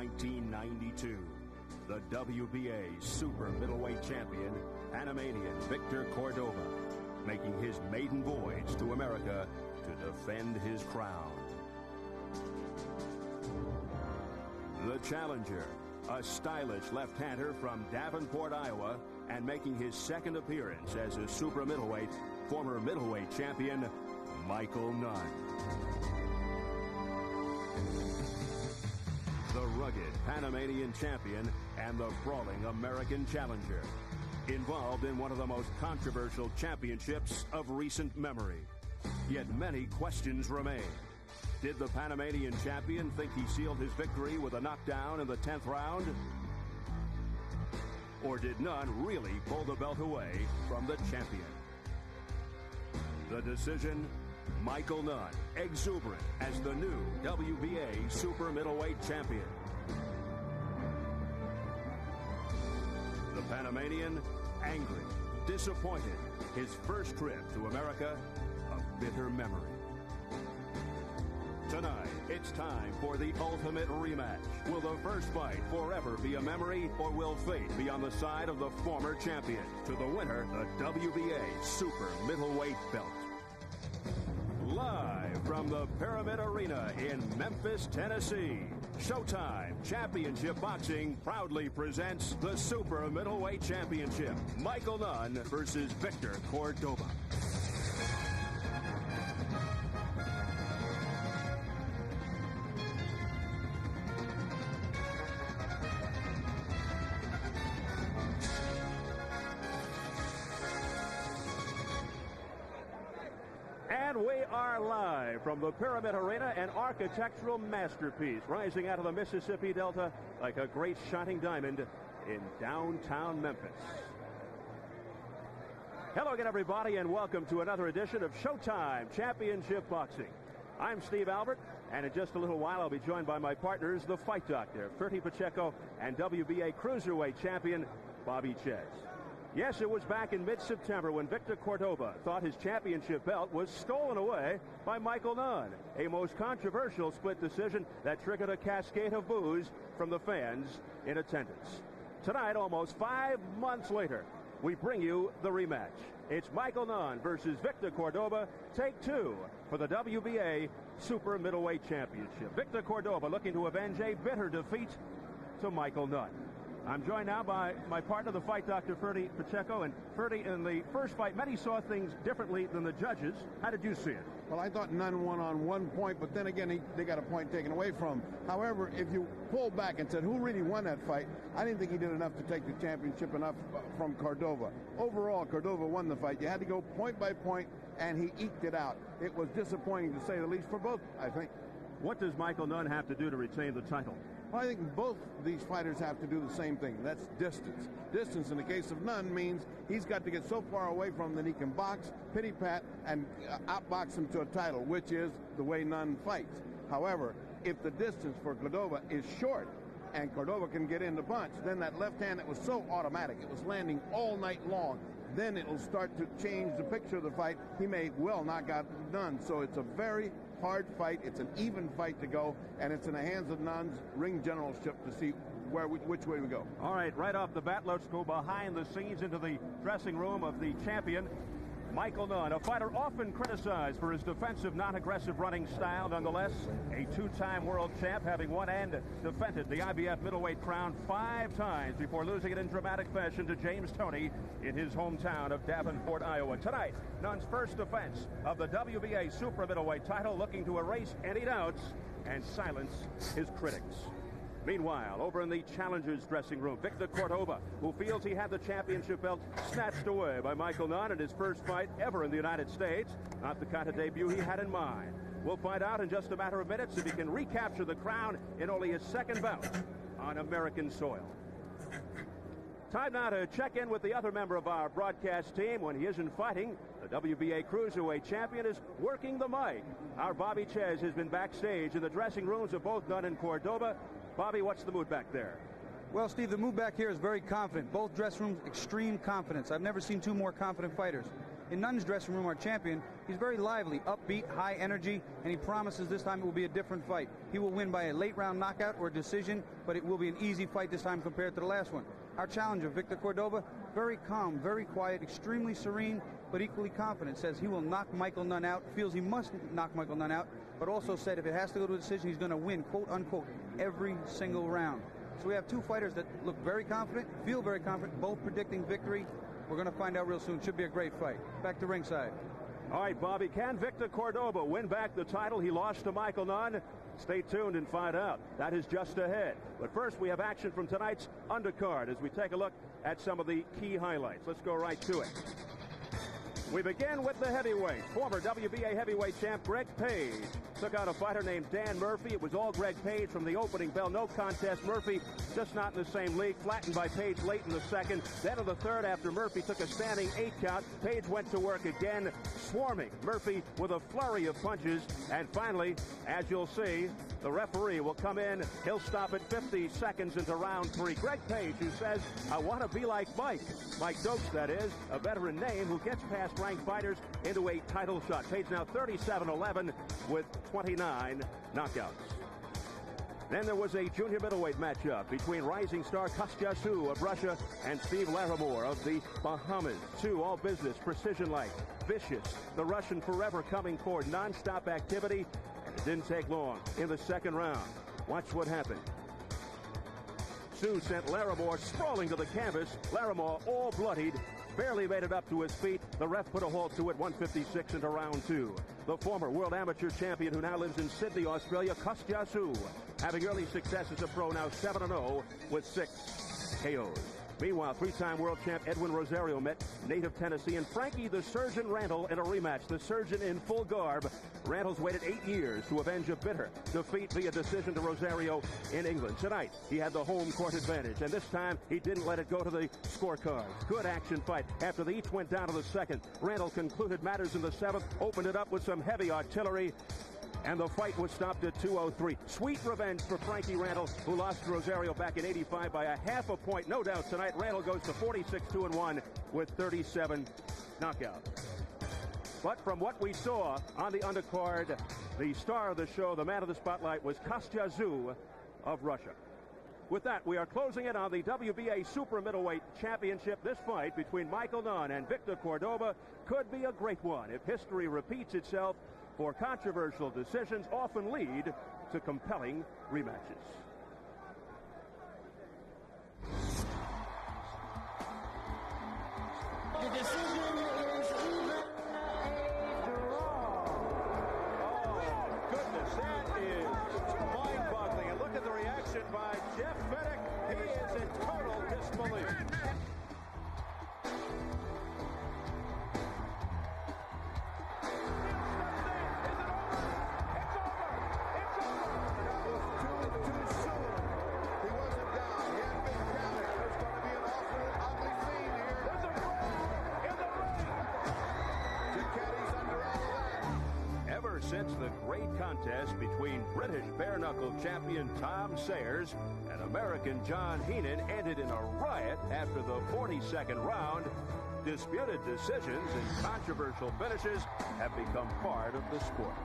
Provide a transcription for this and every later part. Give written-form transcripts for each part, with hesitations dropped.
1992. The WBA Super Middleweight Champion, Panamanian Victor Cordoba, making his maiden voyage to America to defend his crown. The challenger, a stylish left-hander from Davenport, Iowa, and making his second appearance as a super middleweight, former middleweight champion, Michael Nunn. The rugged Panamanian champion and the brawling American challenger, involved in one of the most controversial championships of recent memory. Yet many questions remain. Did the Panamanian champion think he sealed his victory with a knockdown in the 10th round? Or did Nunn really pull the belt away from the champion? The decision, Michael Nunn, exuberant as the new WBA Super Middleweight Champion. The Panamanian, angry, disappointed, his first trip to America, a bitter memory. Tonight, it's time for the ultimate rematch. Will the first fight forever be a memory, or will fate be on the side of the former champion? To the winner, the WBA Super Middleweight belt. Live from the Pyramid Arena in Memphis, Tennessee, Showtime Championship Boxing proudly presents the Super Middleweight Championship. Michael Nunn versus Victor Cordoba. And we are live from the Pyramid Arena, an architectural masterpiece rising out of the Mississippi Delta like a great shining diamond in downtown Memphis. Hello again, everybody, and welcome to another edition of Showtime Championship Boxing. I'm Steve Albert, and in just a little while I'll be joined by my partners, the Fight Doctor, Ferdy Pacheco, and WBA Cruiserweight Champion, Bobby Ches. Yes, it was back in mid-September when Victor Cordoba thought his championship belt was stolen away by Michael Nunn, a most controversial split decision that triggered a cascade of boos from the fans in attendance. Tonight, almost 5 months later, we bring you the rematch. It's Michael Nunn versus Victor Cordoba, take two for the WBA Super Middleweight Championship. Victor Cordoba looking to avenge a bitter defeat to Michael Nunn. I'm joined now by my partner, the Fight Doctor, Ferdy Pacheco. And Ferdy, in the first fight, many saw things differently than the judges. How did you see it? Well, I thought Nunn won on 1 point, but then again, they got a point taken away from him. However, if you pull back and said who really won that fight, I didn't think he did enough to take the championship enough from Cordoba. Overall, Cordoba won the fight. You had to go point by point, and he eked it out. It was disappointing, to say the least, for both, I think. What does Michael Nunn have to do to retain the title? Well, I think both these fighters have to do the same thing. That's distance. Distance in the case of Nunn means he's got to get so far away from him that he can box, pity-pat, and outbox him to a title, which is the way Nunn fights. However, if the distance for Cordoba is short and Cordoba can get in the punch, then that left hand that was so automatic, it was landing all night long, then it'll start to change the picture of the fight. He may well knock out Nunn. So it's a very hard fight. It's an even fight to go, and it's in the hands of Nunn's ring generalship to see which way we go. All right, right off the bat, let's go behind the scenes into the dressing room of the champion, Michael Nunn, a fighter often criticized for his defensive, non-aggressive running style. Nonetheless, a two-time world champ, having won and defended the IBF middleweight crown 5 times before losing it in dramatic fashion to James Toney in his hometown of Davenport, Iowa. Tonight, Nunn's first defense of the WBA super middleweight title, looking to erase any doubts and silence his critics. Meanwhile, over in the challengers' dressing room, Victor Cordoba, who feels he had the championship belt snatched away by Michael Nunn in his first fight ever in the United States. Not the kind of debut he had in mind. We'll find out in just a matter of minutes if he can recapture the crown in only his second bout on American soil. Time now to check in with the other member of our broadcast team. When he isn't fighting, the WBA Cruiserweight champion is working the mic. Our Bobby Ches has been backstage in the dressing rooms of both Nunn and Cordoba. Bobby, what's the mood back there? Well, Steve, the mood back here is very confident. Both dressing rooms, extreme confidence. I've never seen two more confident fighters. In Nunn's dressing room, our champion, He's very lively, upbeat, high energy, and he promises this time it will be a different fight. He will win by a late-round knockout or decision, but it will be an easy fight this time compared to the last one. Our challenger, Victor Cordoba, very calm, very quiet, extremely serene, but equally confident, says he will knock Michael Nunn out, feels he must knock Michael Nunn out, but also said if it has to go to a decision, he's going to win, quote-unquote, every single round. So we have two fighters that look very confident, feel very confident, both predicting victory. We're going to find out real soon. Should be a great fight. Back to ringside. All right, Bobby, can Victor Cordoba win back the title he lost to Michael Nunn? Stay tuned and find out. That is just ahead. But first, we have action from tonight's undercard as we take a look at some of the key highlights. Let's go right to it. We begin with the heavyweight. Former WBA heavyweight champ Greg Page took out a fighter named Dan Murphy. It was all Greg Page from the opening bell. No contest. Murphy just not in the same league. Flattened by Page late in the second. Then in the third, after Murphy took a standing 8 count, Page went to work again, swarming Murphy with a flurry of punches. And finally, as you'll see, the referee will come in. He'll stop at 50 seconds into round 3. Greg Page, who says, I want to be like Mike. Mike Dokes, that is, a veteran name who gets past ranked fighters into a title shot. Page now 37-11 with 29 knockouts. Then there was a junior middleweight matchup between rising star Kostya Tszyu of Russia and Steve Larimore of the Bahamas. Tszyu, all business, precision-like, vicious. The Russian forever coming forward, non-stop activity, and it didn't take long in the second round. Watch what happened. Tszyu sent Larimore sprawling to the canvas. Larimore, all bloodied, barely made it up to his feet. The ref put a halt to it, 156 into round 2. The former world amateur champion who now lives in Sydney, Australia, Kostya Tszyu, having early success as a pro, now 7-0 with 6 KOs. Meanwhile, 3-time world champ Edwin Rosario met native Tennessean Frankie the Surgeon Randall in a rematch. The Surgeon in full garb. Randall's waited 8 years to avenge a bitter defeat via decision to Rosario in England. Tonight, he had the home court advantage, and this time he didn't let it go to the scorecard. Good action fight. After they each went down to the second, Randall concluded matters in the 7th, opened it up with some heavy artillery, and the fight was stopped at 2:03. Sweet revenge for Frankie Randall, who lost to Rosario back in '85 by a half a point. No doubt tonight, Randall goes to 46-2-1 with 37 knockouts. But from what we saw on the undercard, the star of the show, the man of the spotlight, was Kostya Tszyu of Russia. With that, we are closing it on the WBA Super Middleweight Championship. This fight between Michael Nunn and Victor Cordoba could be a great one if history repeats itself, for controversial decisions often lead to compelling rematches. The decision is even a draw. Oh, goodness, that is mind-boggling. And look at the reaction by Jeff Fenech. He is in total disbelief. Since the great contest between British bare-knuckle champion Tom Sayers and American John Heenan ended in a riot after the 42nd round, disputed decisions and controversial finishes have become part of the sport.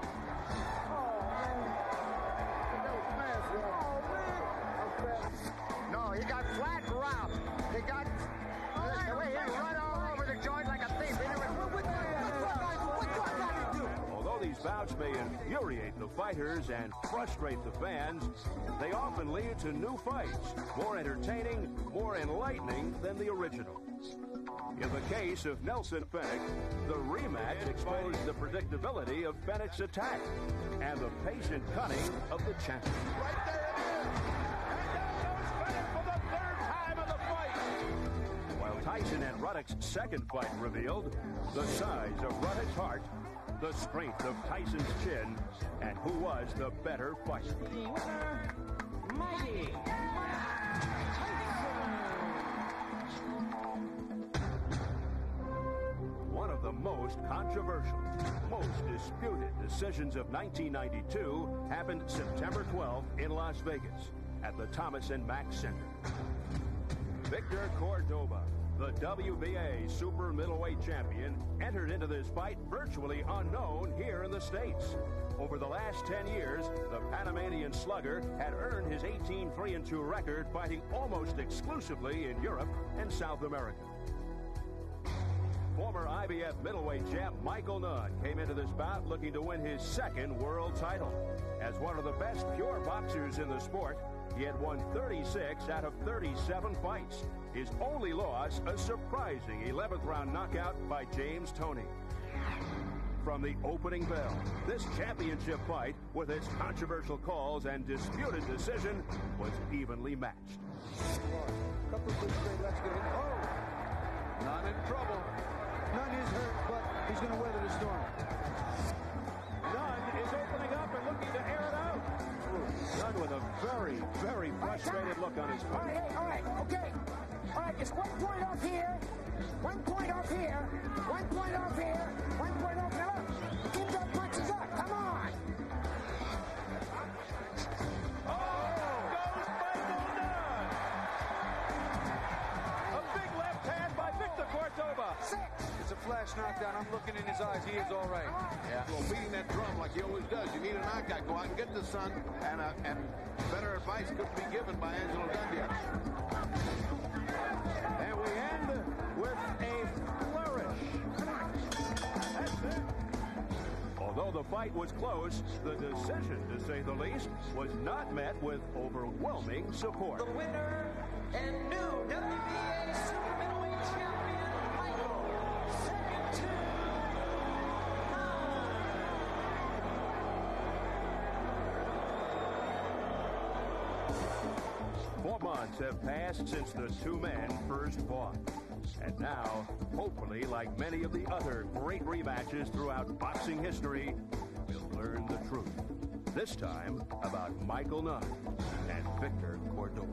No, he got flat robbed. He got the way he run all over the joint like a thief. These bouts may infuriate the fighters and frustrate the fans, they often lead to new fights, more entertaining, more enlightening than the original. In the case of Nelson Fenech, the rematch exposed the predictability of Fenech's attack and the patient cunning of the champion. Right there it is. And down goes Fenech for the 3rd time of the fight. While Tyson and Ruddock's second fight revealed the size of Ruddock's heart, the strength of Tyson's chin, and who was the better fighter. The winner, Mighty One of the most controversial, most disputed decisions of 1992 happened September 12th in Las Vegas at the Thomas & Mack Center. Victor Cordoba The WBA super middleweight champion entered into this fight virtually unknown here in the States. Over the last 10 years, the Panamanian slugger had earned his 18-3-2 record fighting almost exclusively in Europe and South America. Former IBF middleweight champ Michael Nunn came into this bout looking to win his second world title. As one of the best pure boxers in the sport, he had won 36 out of 37 fights. His only loss, a surprising 11th round knockout by James Toney. From the opening bell, this championship fight, with its controversial calls and disputed decision, was evenly matched. Couple of good straight lefts get in. Oh! Not in trouble. Nunn is hurt, but he's going to weather the storm. Nunn is opening up and looking to air it out. Nunn with a very, very frustrated look on his face. All right, okay. All right, just 1 point off here. 1 point off here. 1 point off here. 1 point off there. Keep those punches up. Come on. Goes Michael Nunn. A big left hand by Victor Cordoba. 6. It's a flash knockdown. I'm looking in his eyes. He is all right. Yeah. Well, beating that drum like he always does. You need a knockout. Go out and get the son. And better advice could be given by Angelo Dundia. And we end with a flourish. That's it. Although the fight was close, the decision, to say the least, was not met with overwhelming support. The winner and new WBA super middleweight champion, Michael, second to none. 4 months have passed since the two men first fought. And now, hopefully, like many of the other great rematches throughout boxing history, we'll learn the truth. This time about Michael Nunn and Victor Cordoba.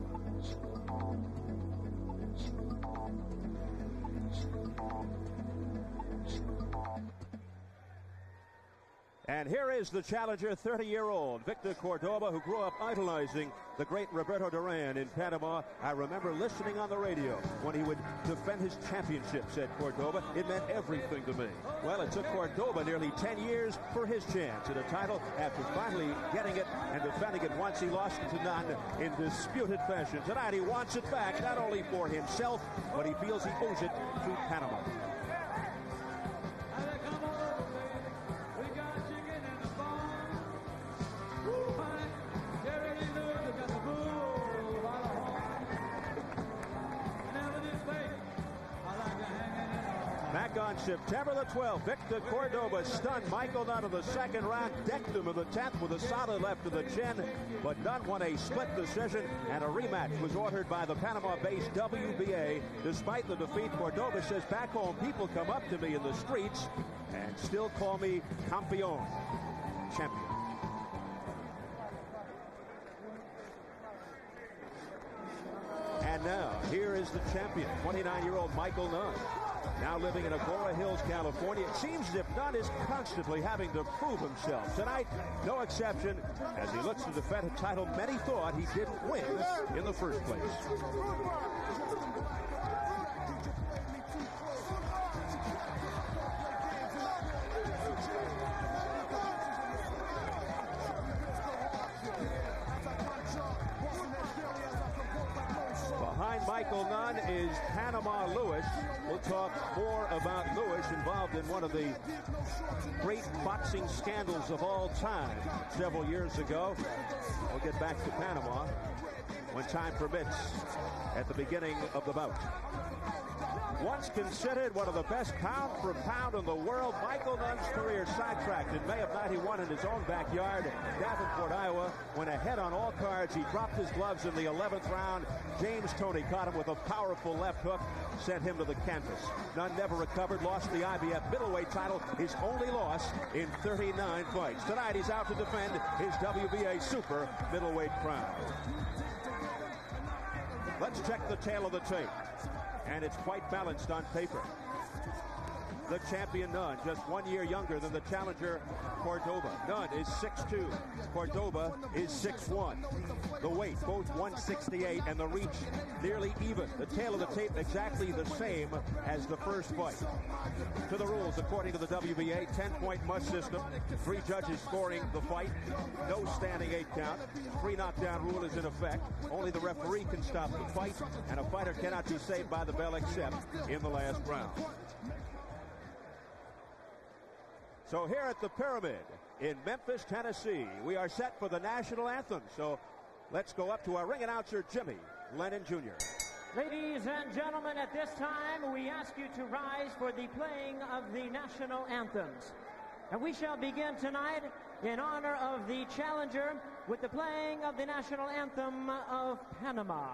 And here is the challenger, 30-year-old Victor Cordoba, who grew up idolizing the great Roberto Duran in Panama. I remember listening on the radio when he would defend his championship, said Cordoba. It meant everything to me. Well, it took Cordoba nearly 10 years for his chance at a title after finally getting it and defending it once he lost it to Nunn in disputed fashion. Tonight he wants it back, not only for himself, but he feels he owes it to Panama. Back on September the 12th, Victor Cordoba stunned Michael Nunn in the second round, decked him in the 10th with a solid left to the chin, but Nunn won a split decision, and a rematch was ordered by the Panama-based WBA. Despite the defeat, Cordoba says, back home, people come up to me in the streets and still call me campeón, champion. And now, here is the champion, 29-year-old Michael Nunn. Now living in Agoura Hills, California. It seems as if Nunn is constantly having to prove himself. Tonight, no exception, as he looks to defend a title many thought he didn't win in the first place. Behind Michael Nunn is Panama Lewis. We'll talk more about Lewis, involved in one of the great boxing scandals of all time several years ago. We'll get back to Panama when time permits at the beginning of the bout. Once considered one of the best pound for pound in the world, Michael Nunn's career sidetracked in May of '91 in his own backyard, Davenport, Iowa. When ahead on all cards, he dropped his gloves in the 11th round. James Toney caught him with a powerful left hook, sent him to the canvas. Nunn never recovered, lost the IBF middleweight title, his only loss in 39 fights. Tonight, he's out to defend his WBA super middleweight crown. Let's check the tail of the tape. And it's quite balanced on paper. the champion Nunn, just 1 year younger than the challenger Cordoba. Nunn is 6'2", Cordoba is 6'1". The weight, both 168, and the reach nearly even. The tail of the tape exactly the same as the first fight. To the rules, according to the WBA, 10-point must system. 3 judges scoring the fight. No standing 8 count. 3 knockdown rule is in effect. Only the referee can stop the fight, and a fighter cannot be saved by the bell except in the last round. So here at the Pyramid in Memphis, Tennessee, we are set for the national anthem. So let's go up to our ring announcer, Jimmy Lennon Jr. Ladies and gentlemen, at this time, we ask you to rise for the playing of the national anthems. And we shall begin tonight in honor of the challenger with the playing of the national anthem of Panama.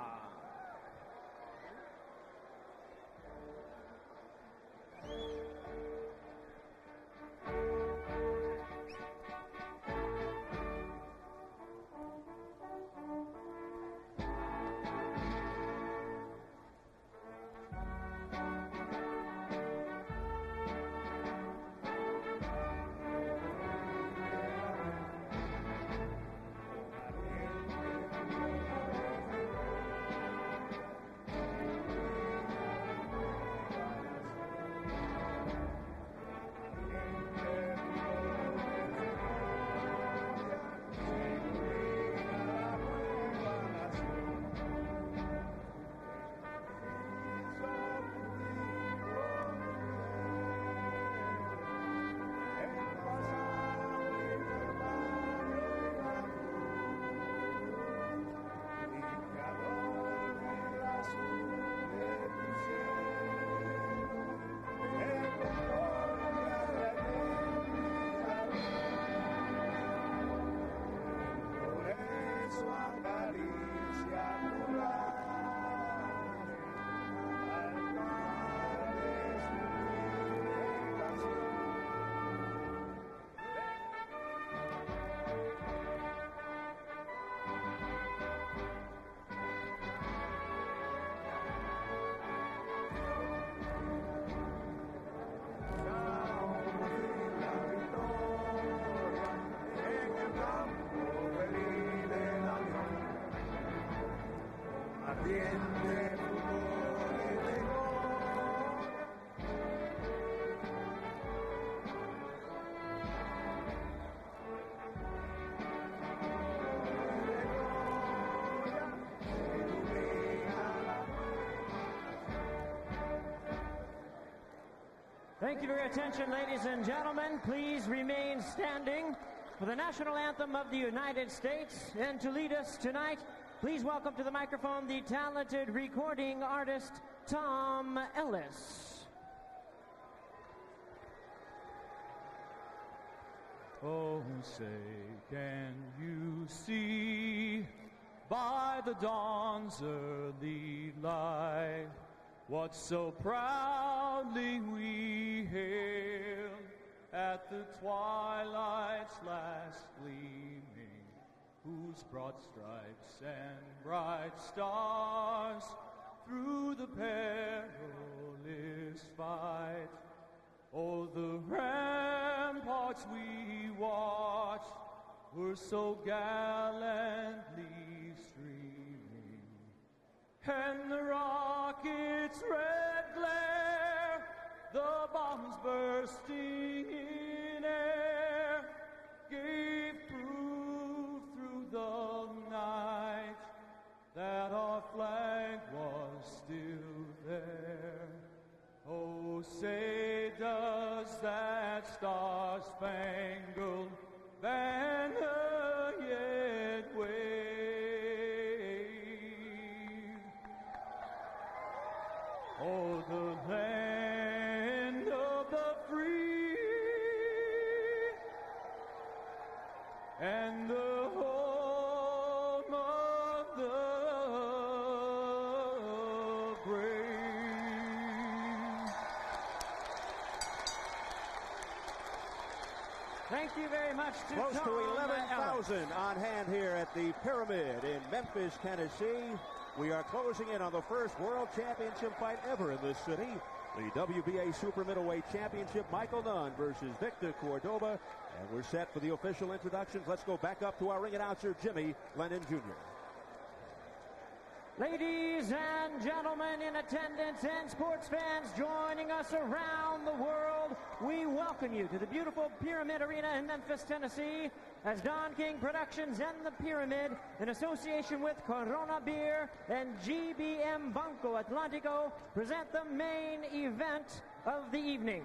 Thank you for your attention, ladies and gentlemen. Please remain standing for the national anthem of the United States. And to lead us tonight, please welcome to the microphone the talented recording artist, Tom Ellis. Oh, say, can you see by the dawn's early light what so proudly we hailed at the twilight's last gleaming, whose broad stripes and bright stars through the perilous fight, oh, the ramparts we watched were so gallantly streaming, and the rocket's red glare, the bombs bursting in air, gave proof through the night that our flag was still there. Oh, say does that star-spangled banner yet wave? Oh, the land of the free and the home of the brave. Thank you very much to Close Tom to Ellis. 11,000 on hand here at the Pyramid in Memphis, Tennessee. We are closing in on the first World Championship fight ever in this city. the WBA Super Middleweight Championship. Michael Nunn versus Victor Cordoba. And we're set for the official introductions. Let's go back up to our ring announcer, Jimmy Lennon Jr. Ladies and gentlemen in attendance and sports fans joining us around the world, we welcome you to the beautiful Pyramid Arena in Memphis, Tennessee, as Don King Productions and the Pyramid, in association with Corona Beer and GBM Banco Atlantico, present the main event of the evening.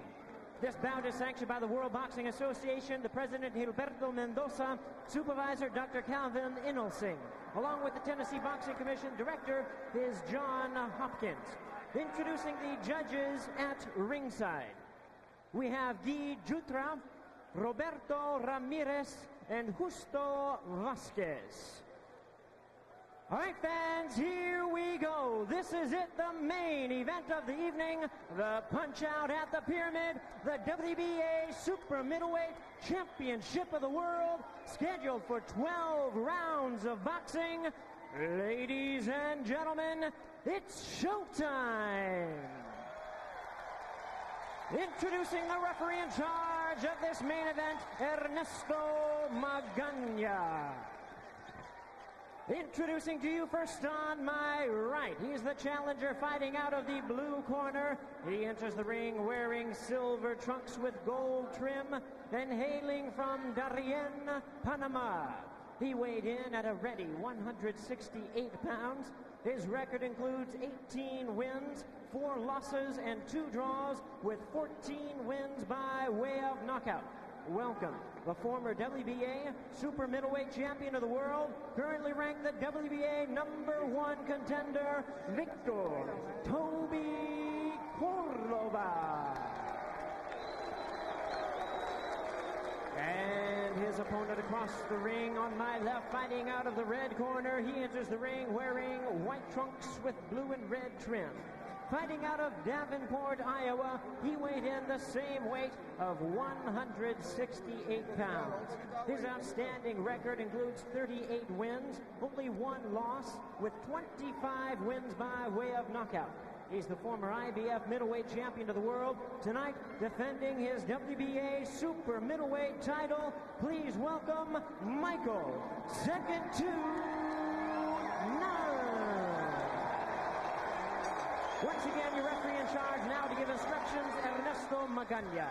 This bout is sanctioned by the World Boxing Association, the President Gilberto Mendoza, Supervisor Dr. Calvin Inelsing. Along with the Tennessee Boxing Commission, Director is John Hopkins. Introducing the judges at ringside, we have Guy Jutra, Roberto Ramirez, and Justo Vasquez. All right, fans, here we go. This is it, the main event of the evening, the Punch-Out at the Pyramid, the WBA Super Middleweight Championship of the World, scheduled for 12 rounds of boxing. Ladies and gentlemen, it's showtime. Introducing the referee in charge of this main event, Ernesto Magana. Introducing to you first on my right, he's the challenger fighting out of the blue corner. He enters the ring wearing silver trunks with gold trim and hailing from Darien, Panama. He weighed in at a ready 168 pounds. His record includes 18 wins, 4 losses, and 2 draws, with 14 wins by way of knockout. Welcome, the former WBA Super Middleweight Champion of the World, currently ranked the WBA #1 contender, Victor Toby Cordoba. And his opponent across the ring on my left, fighting out of the red corner. He enters the ring wearing white trunks with blue and red trim. Fighting out of Davenport, Iowa, he weighed in the same weight of 168 pounds. His outstanding record includes 38 wins, only 1 loss, with 25 wins by way of knockout. He's the former IBF middleweight champion of the world. Tonight, defending his WBA super middleweight title, please welcome Michael Second to Nunn. Once again, your referee in charge now to give instructions, Ernesto Magana.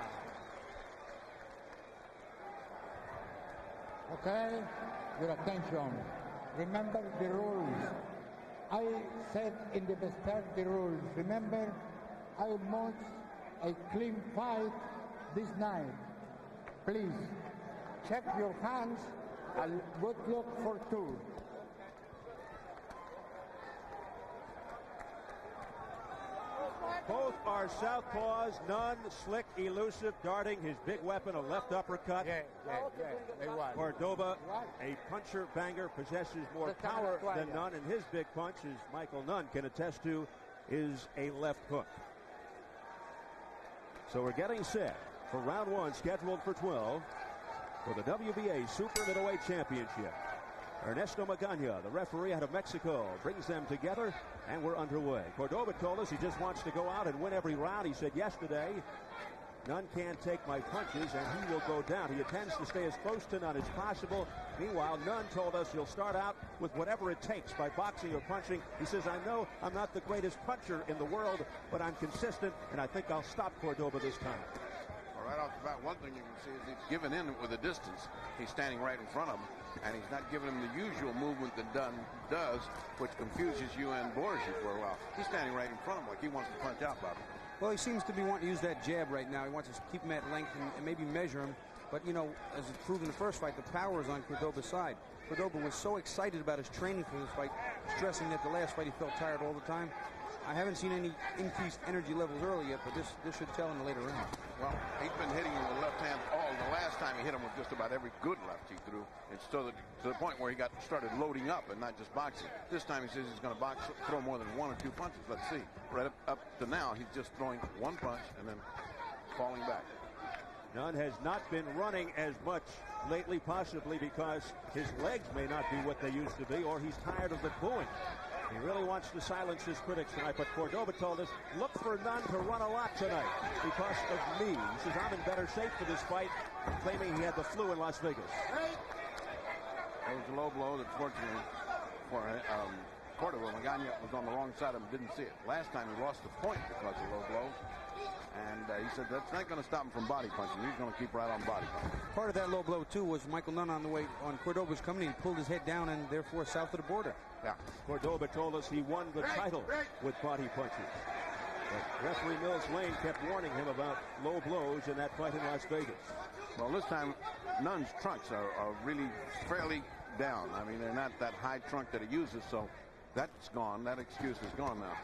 Okay, your attention. Remember the rules. I said in the start the rules. Remember, I want a clean fight this night. Please, check your hands and good luck for 2. Both are southpaws. Nunn, slick, elusive, darting his big weapon, a left uppercut. Yeah. Cordoba, a puncher banger, possesses more power than Nunn, and his big punch, as Michael Nunn can attest to, is a left hook. So we're getting set for round 1, scheduled for 12, for the WBA Super Middleweight Championship. Ernesto Magana, the referee out of Mexico, brings them together, and we're underway. Cordoba told us he just wants to go out and win every round. He said yesterday, Nunn can't take my punches, and he will go down. He intends to stay as close to Nunn as possible. Meanwhile, Nunn told us he'll start out with whatever it takes by boxing or punching. He says, I know I'm not the greatest puncher in the world, but I'm consistent, and I think I'll stop Cordoba this time. Well, right off the bat, one thing you can see is he's given in with the distance. He's standing right in front of him, and he's not giving him the usual movement that Nunn does, which confuses you and bores you for a while. He's standing right in front of him like he wants to punch out, Bobby. Well, he seems to be wanting to use that jab right now. He wants to keep him at length and maybe measure him. But, you know, as it proved in the first fight, the power is on Cordoba's side. Cordoba was so excited about his training for this fight, stressing that the last fight he felt tired all the time. I haven't seen any increased energy levels early yet, but this should tell in the later round. Well, he's been hitting him with the left hand all. The last time he hit him with just about every good left he threw. It's to the point where he started loading up and not just boxing. This time he says he's going to throw more than 1 or 2 punches. Let's see. Right up to now, he's just throwing 1 punch and then falling back. Nunn has not been running as much lately, possibly because his legs may not be what they used to be, or he's tired of the booing. He really wants to silence his critics tonight, but Cordoba told us, look for Nunn to run a lot tonight because of me. He says, I'm in better shape for this fight, claiming he had the flu in Las Vegas. That was a low blow that fortunately for Cordoba, Magana was on the wrong side of him, didn't see it. Last time he lost the point because of low blow. And he said that's not going to stop him from body punching. He's going to keep right on body punching. Part of that low blow, too, was Michael Nunn on the way on Cordoba's coming. He pulled his head down and therefore south of the border. Yeah. Cordoba told us he won the title with body punches. But referee Mills Lane kept warning him about low blows in that fight in Las Vegas. Well, this time Nunn's trunks are really fairly down. I mean, they're not that high trunk that he uses, so that's gone. That excuse is gone now.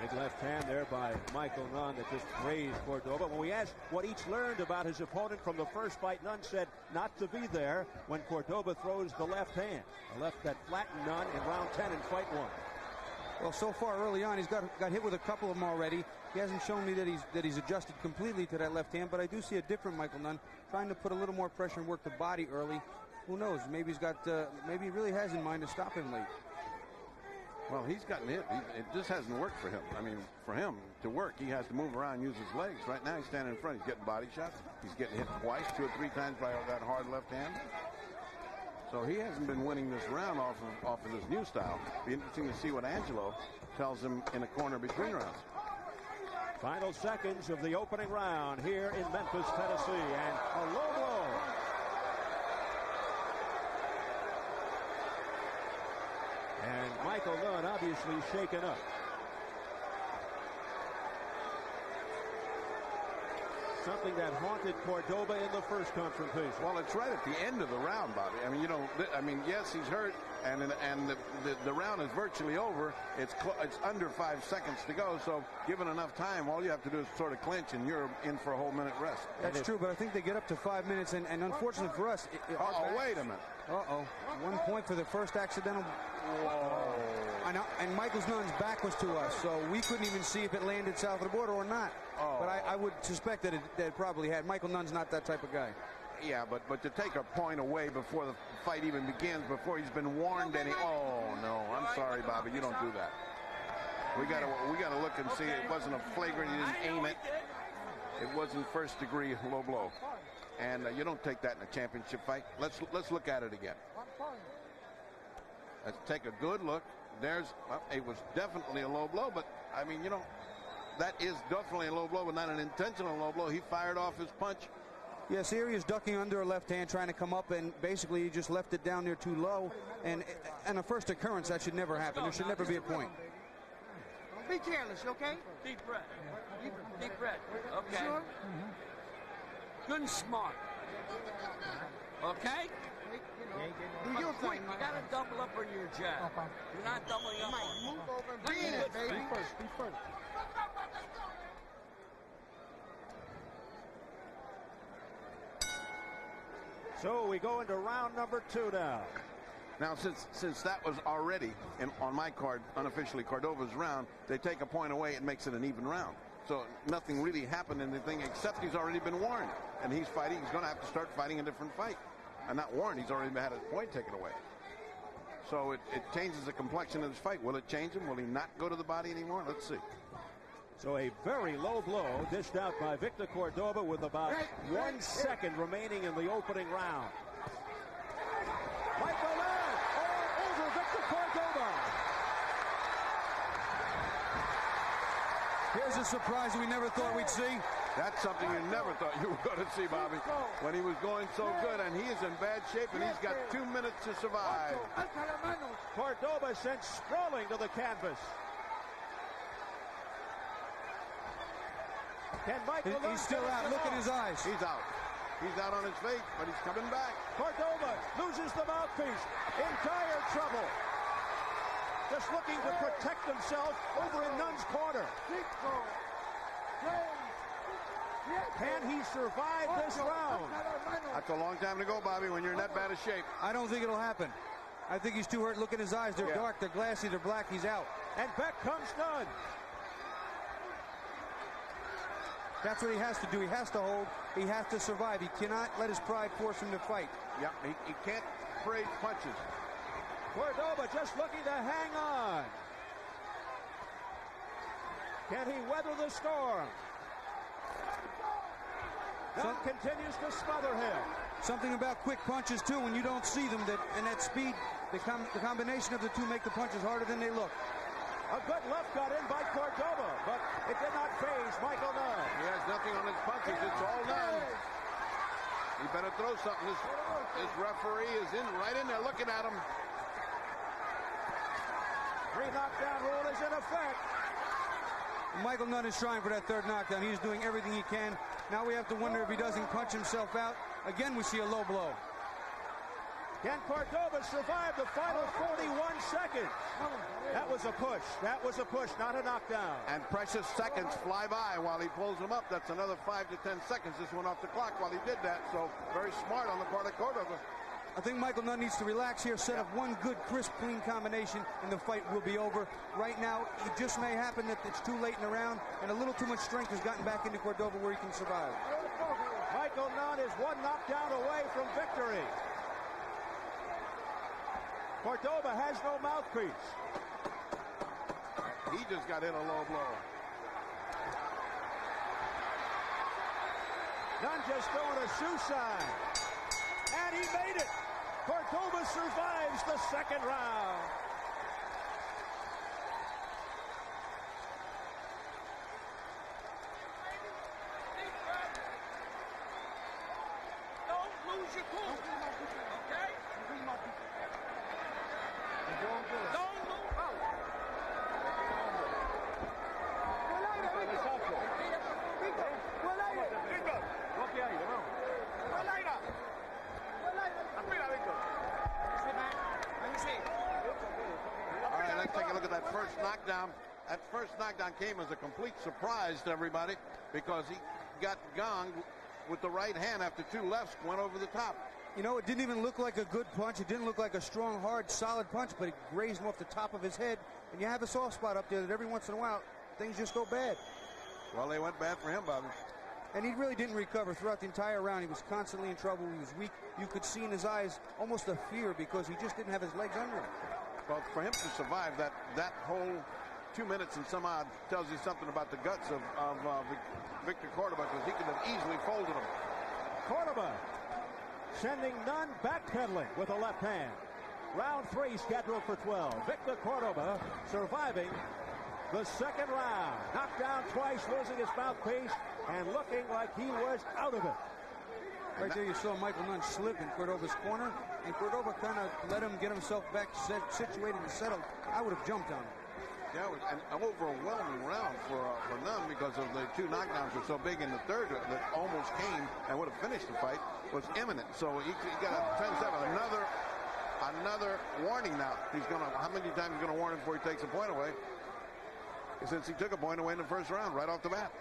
Big left hand there by Michael Nunn that just grazed Cordoba. When we asked what each learned about his opponent from the first fight, Nunn said not to be there when Cordoba throws the left hand. A left that flattened Nunn in round 10 in fight 1. Well, so far early on, he's got hit with a couple of them already. He hasn't shown me that he's adjusted completely to that left hand, but I do see a different Michael Nunn trying to put a little more pressure and work the body early. Who knows? Maybe he's got. Maybe he really has in mind to stop him late. Well, he's gotten hit. It just hasn't worked for him. I mean, for him to work, he has to move around and use his legs. Right now, he's standing in front. He's getting body shots. He's getting hit twice, 2 or 3 times by that hard left hand. So he hasn't been winning this round off of his new style. Be interesting to see what Angelo tells him in a corner between rounds. Final seconds of the opening round here in Memphis, Tennessee, and a low blow. And Michael Nunn obviously shaken up. Something that haunted Cordoba in the first confrontation. Well, it's right at the end of the round, Bobby. I mean, yes, he's hurt, and the round is virtually over. It's under 5 seconds to go, so given enough time, all you have to do is sort of clinch, and you're in for a whole minute rest. That's true, but I think they get up to 5 minutes, and unfortunately for us... wait a minute. 1 point for the first accidental... Whoa. And Michael Nunn's back was to us, so we couldn't even see if it landed south of the border or not. Oh. But I would suspect that it probably had. Michael Nunn's not that type of guy. Yeah, but to take a point away before the fight even begins, before he's been warned, oh no, I'm sorry, Bobby, you don't do that. We gotta look and see. It wasn't a flagrant. He didn't aim it. It wasn't first degree low blow, and you don't take that in a championship fight. Let's look at it again. Let's take a good look. It was definitely a low blow, but I mean, that is definitely a low blow, but not an intentional low blow. He fired off his punch. Yes, here he is ducking under a left hand, trying to come up, and basically he just left it down there too low. And a first occurrence, that should never happen. There should never be a point. Don't be careless, okay? Deep breath. Deep breath. Okay. Sure? Good and smart. Okay? Do your quick. You gotta double up on your jab. You're not doubling up on Move over and bring it, baby. Be first. So we go into round number 2 now. Now, since that was already on my card, unofficially Cordoba's round, they take a point away. It makes it an even round. So nothing really happened in the thing except he's already been warned, and he's fighting. He's going to have to start fighting a different fight. And not warned, he's already had a point taken away. So it changes the complexion of his fight. Will it change him? Will he not go to the body anymore? Let's see. So a very low blow dished out by Victor Cordoba with about 1 second remaining in the opening round. Michael Nunn all over Victor Cordoba. Here's a surprise we never thought we'd see. That's something you never thought you were going to see, Bobby, when he was going so good, and he is in bad shape, and he's got 2 minutes to survive. Cordoba sent sprawling to the canvas. Can Michael Nunn He's still out. Look at his eyes. He's out. He's out on his feet, but he's coming back. Cordoba loses the mouthpiece. In dire trouble. Just looking to protect himself over in Nunn's corner. Can he survive this round? That's a long time to go, Bobby, when you're in that bad a shape. I don't think it'll happen. I think he's too hurt. Look at his eyes. They're dark, they're glassy, they're black. He's out. And back comes Nunn. That's what he has to do. He has to hold. He has to survive. He cannot let his pride force him to fight. Yeah, he can't parade punches. Cordoba just looking to hang on. Can he weather the storm? Nunn continues to smother him. Something about quick punches, too, when you don't see them, and that speed, the combination of the two make the punches harder than they look. A good left got in by Cordoba, but it did not faze Michael Nunn. He has nothing on his punches. It's all Nunn. He better throw something. This referee is right in there looking at him. 3 knockdown rule is in effect. Michael Nunn is trying for that third knockdown. He's doing everything he can. Now we have to wonder if he doesn't punch himself out. Again, we see a low blow. Can Cordoba survive the final 41 seconds? That was a push. That was a push, not a knockdown. And precious seconds fly by while he pulls him up. That's another 5 to 10 seconds. This went off the clock while he did that. So very smart on the part of Cordoba. I think Michael Nunn needs to relax here, set up one good, crisp, clean combination, and the fight will be over. Right now, it just may happen that it's too late in the round, and a little too much strength has gotten back into Cordoba where he can survive. Michael Nunn is 1 knockdown away from victory. Cordoba has no mouthpiece. He just got in a low blow. Nunn just throwing a shoe sign. And he made it. Cordoba survives the second round. Don't lose your cool. Okay? Don't lose. All right, let's take a look at that first knockdown. That first knockdown came as a complete surprise to everybody because he got gonged with the right hand after 2 lefts went over the top. You know, it didn't even look like a good punch. It didn't look like a strong, hard, solid punch, but it grazed him off the top of his head. And you have a soft spot up there that every once in a while, things just go bad. Well, they went bad for him, Bobby. And he really didn't recover throughout the entire round. He was constantly in trouble. He was weak. You could see in his eyes almost a fear because he just didn't have his legs under him. Well, for him to survive that whole 2 minutes and some odd tells you something about the guts of Victor Cordoba, because he could have easily folded him. Cordoba sending Nunn backpedaling with a left hand. Round 3 scheduled for 12. Victor Cordoba surviving the second round. Knocked down twice, losing his mouthpiece, and looking like he was out of it. Right there you saw Michael Nunn slip in Cordoba's corner, and Cordoba kind of let him get himself back situated and settled. I would have jumped on him. Yeah, it was an overwhelming round for Nunn because of the 2 knockdowns were so big in the third that almost came and would have finished the fight, was imminent. So he got a 10-7. Another warning now. He's going to, how many times he's going to warn him before he takes a point away? Since he took a point away in the first round, right off the bat.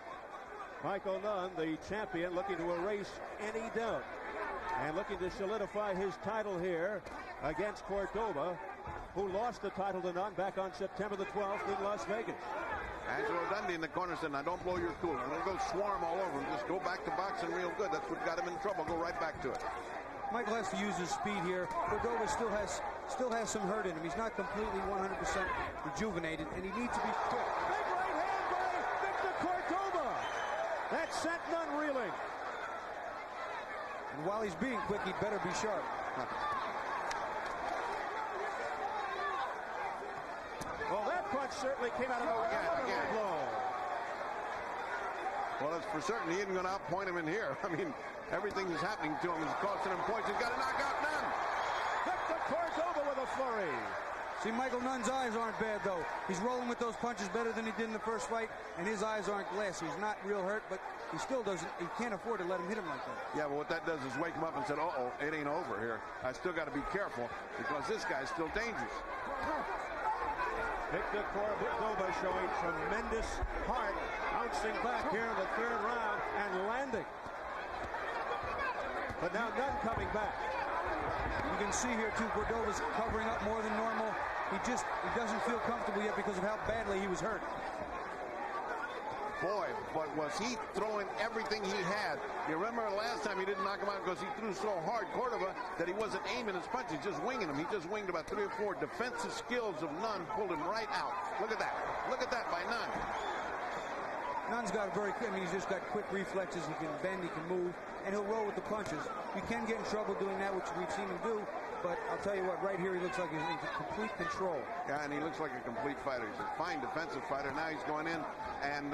Michael Nunn, the champion, looking to erase any doubt and looking to solidify his title here against Cordoba, who lost the title to Nunn back on September the 12th in Las Vegas. Angelo Dundee in the corner said, now don't blow your cool. I'm going to go swarm all over him. Just go back to boxing real good. That's what got him in trouble. Go right back to it. Michael has to use his speed here. Cordoba still has some hurt in him. He's not completely 100% rejuvenated, and he needs to be quick. Big right hand by Victor Cordoba. That sent Nunn reeling. And while he's being quick, he'd better be sharp. Well, that punch certainly came out of nowhere. Again. Blow. Well, it's for certain he isn't going to outpoint him in here. I mean, everything that's happening to him is costing him points. He's got to knock out Nunn. Victor Cordoba with a flurry. See, Michael Nunn's eyes aren't bad, though. He's rolling with those punches better than he did in the first fight, and his eyes aren't glassy. He's not real hurt, but he still doesn't. He can't afford to let him hit him like that. Yeah, but what that does is wake him up and say, uh-oh, it ain't over here. I still got to be careful because this guy's still dangerous. Victor Cordoba showing tremendous heart, bouncing back here in the third round and landing. But now Nunn coming back. You can see here, too, Cordoba's covering up more than normal. He doesn't feel comfortable yet because of how badly he was hurt. boy, but was he throwing everything he had. You remember last time he didn't knock him out because he threw so hard, Cordoba, that he wasn't aiming his punches, just winging them. He just winged about 3 or 4 defensive skills of Nunn, pulled him right out. Look at that. Look at that by Nunn. Nunn's got a very quick, I mean, he's just got quick reflexes. He can bend, he can move, and he'll roll with the punches. You can get in trouble doing that, which we've seen him do, but I'll tell you what, right here he looks like he's in complete control. Yeah, and he looks like a complete fighter. He's a fine defensive fighter. Now he's going in and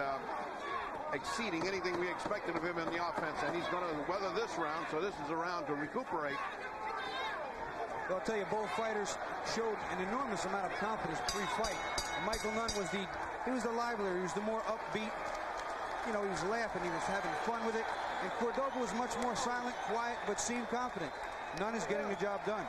exceeding anything we expected of him in the offense, and he's going to weather this round, so this is a round to recuperate. I'll tell you, both fighters showed an enormous amount of confidence pre-fight. Michael Nunn was the livelier, he was the more upbeat. You know, he was laughing, he was having fun with it. And Cordoba was much more silent, quiet, but seemed confident. Nunn is getting the job done.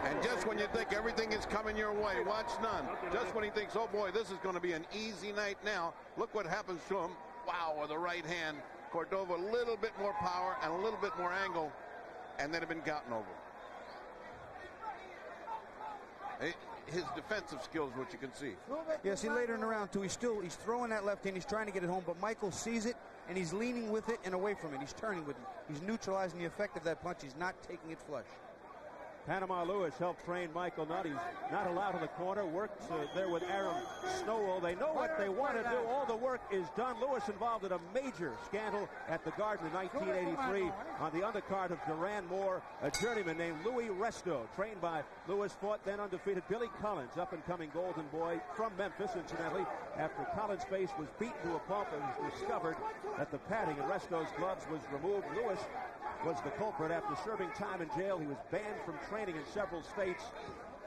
And just when you think everything is coming your way, watch Nunn. Just when he thinks, oh boy, this is going to be an easy night now, look what happens to him. Wow, with the right hand. Cordoba a little bit more power and a little bit more angle, and then have been gotten over. His defensive skills, what you can see. Yeah, see, later in the round, too, he's throwing that left hand. He's trying to get it home, but Michael sees it, and he's leaning with it and away from it. He's turning with it. He's neutralizing the effect of that punch. He's not taking it flush. Panama Lewis helped train Michael Nunn. He's not allowed in the corner. Works there with Aaron Snowell. They know what they want to do. All the work is done. Lewis involved in a major scandal at the Garden in 1983 on the undercard of Duran Moore, a journeyman named Louis Resto, trained by Lewis, fought then undefeated Billy Collins, up-and-coming Golden Boy from Memphis, incidentally. After Collins' face was beaten to a pulp, it was discovered that the padding in Resto's gloves was removed. Lewis was the culprit. After serving time in jail, he was banned from training in several states.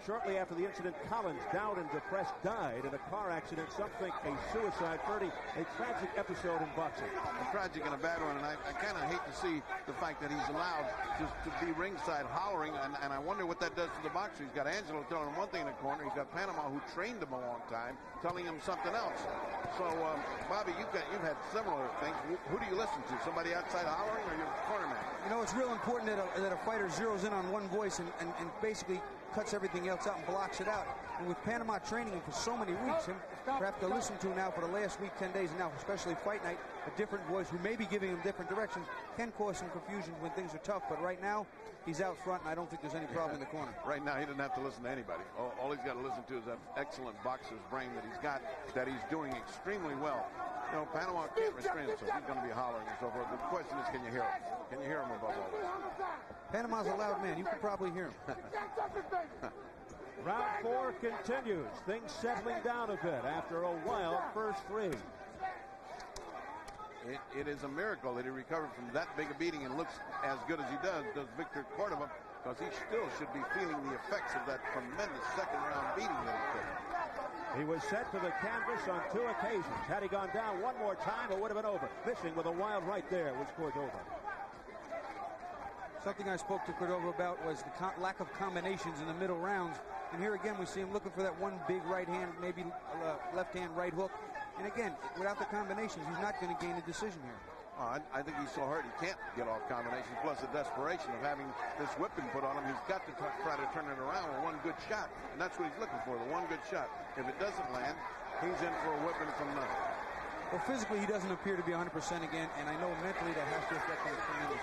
Shortly after the incident, Collins, down and depressed, died in a car accident. Some think a suicide. 30, a tragic episode in boxing. A tragic and a bad one, and I kind of hate to see the fact that he's allowed to be ringside hollering, and I wonder what that does to the boxer. He's got Angelo telling him one thing in the corner. He's got Panama, who trained him a long time, telling him something else. So, Bobby, you've had similar things. Who do you listen to? Somebody outside hollering or your corner man? You know, it's real important that a fighter zeroes in on one voice and basically cuts everything else out and blocks it out. And with Panama training him for so many weeks, him perhaps to listen to now for the last week, 10 days, and now especially fight night, a different voice who may be giving him different directions can cause some confusion when things are tough. But right now, he's out front, and I don't think there's any problem in the corner. Right now, he doesn't have to listen to anybody. All he's got to listen to is that excellent boxer's brain that he's got, that he's doing extremely well. You know, Panama can't restrain himself. He's going to be hollering and so forth. But the question is, can you hear him? Can you hear him above all this? Panama's a loud man. You can probably hear him. Round 4 continues. Things settling down a bit after a wild first 3. It is a miracle that he recovered from that big a beating and looks as good as he does Victor Cordoba, because he still should be feeling the effects of that tremendous second-round beating that he took. He was sent to the canvas on 2 occasions. Had he gone down one more time, it would have been over. Missing with a wild right there was Cordoba. Something I spoke to Cordoba about was the lack of combinations in the middle rounds. And here again, we see him looking for that one big right hand, maybe left hand right hook. And again, without the combinations, he's not going to gain a decision here. I think he's so hurt he can't get off combinations, plus the desperation of having this whipping put on him. He's got to try to turn it around with one good shot, and that's what he's looking for, the one good shot. If it doesn't land, he's in for a whipping from Nunn. Well, physically, he doesn't appear to be 100% again, and I know mentally that has to affect him tremendously.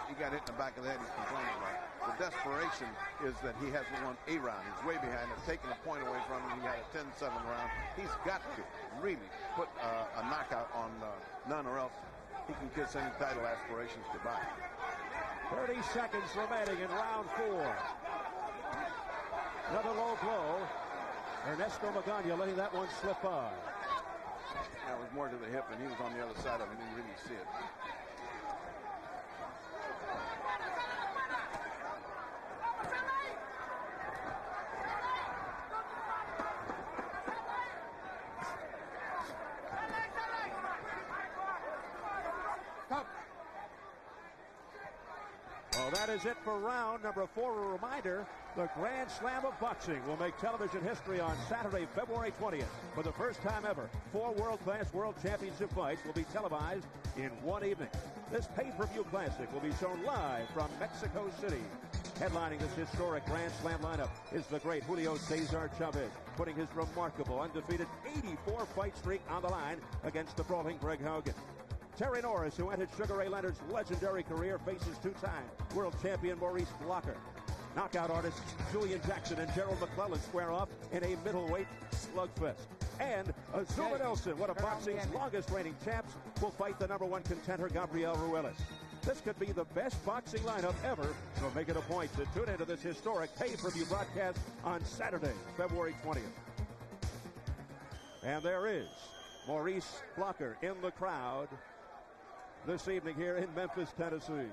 He got hit in the back of the head. He's complaining about it. The desperation is that he hasn't won a round. He's way behind. It's taken a point away from him. He had a 10-7 round. He's got to really put a knockout on Nunn, or else he can kiss any title aspirations goodbye. 30 seconds remaining in round 4. Another low blow. Ernesto Magana letting that one slip by. That was more to the hip, and he was on the other side of it. He didn't really see it. that is it for round number 4. A reminder, the Grand Slam of Boxing will make television history on Saturday, February 20th. For the first time ever, 4 world-class world championship fights will be televised in one evening. This pay-per-view classic will be shown live from Mexico City. Headlining this historic Grand Slam lineup is the great Julio Cesar Chavez, putting his remarkable undefeated 84-fight streak on the line against the brawling Greg Haugen. Terry Norris, who ended Sugar Ray Leonard's legendary career, faces 2-time world champion Maurice Blocker. Knockout artists Julian Jackson and Gerald McClellan square off in a middleweight slugfest. And Azula Nelson, one of boxing's longest reigning champs, will fight the #1 contender Gabriel Ruelas. This could be the best boxing lineup ever, so make it a point to tune into this historic pay-per-view broadcast on Saturday, February 20th. And there is Maurice Blocker in the crowd this evening here in Memphis, Tennessee.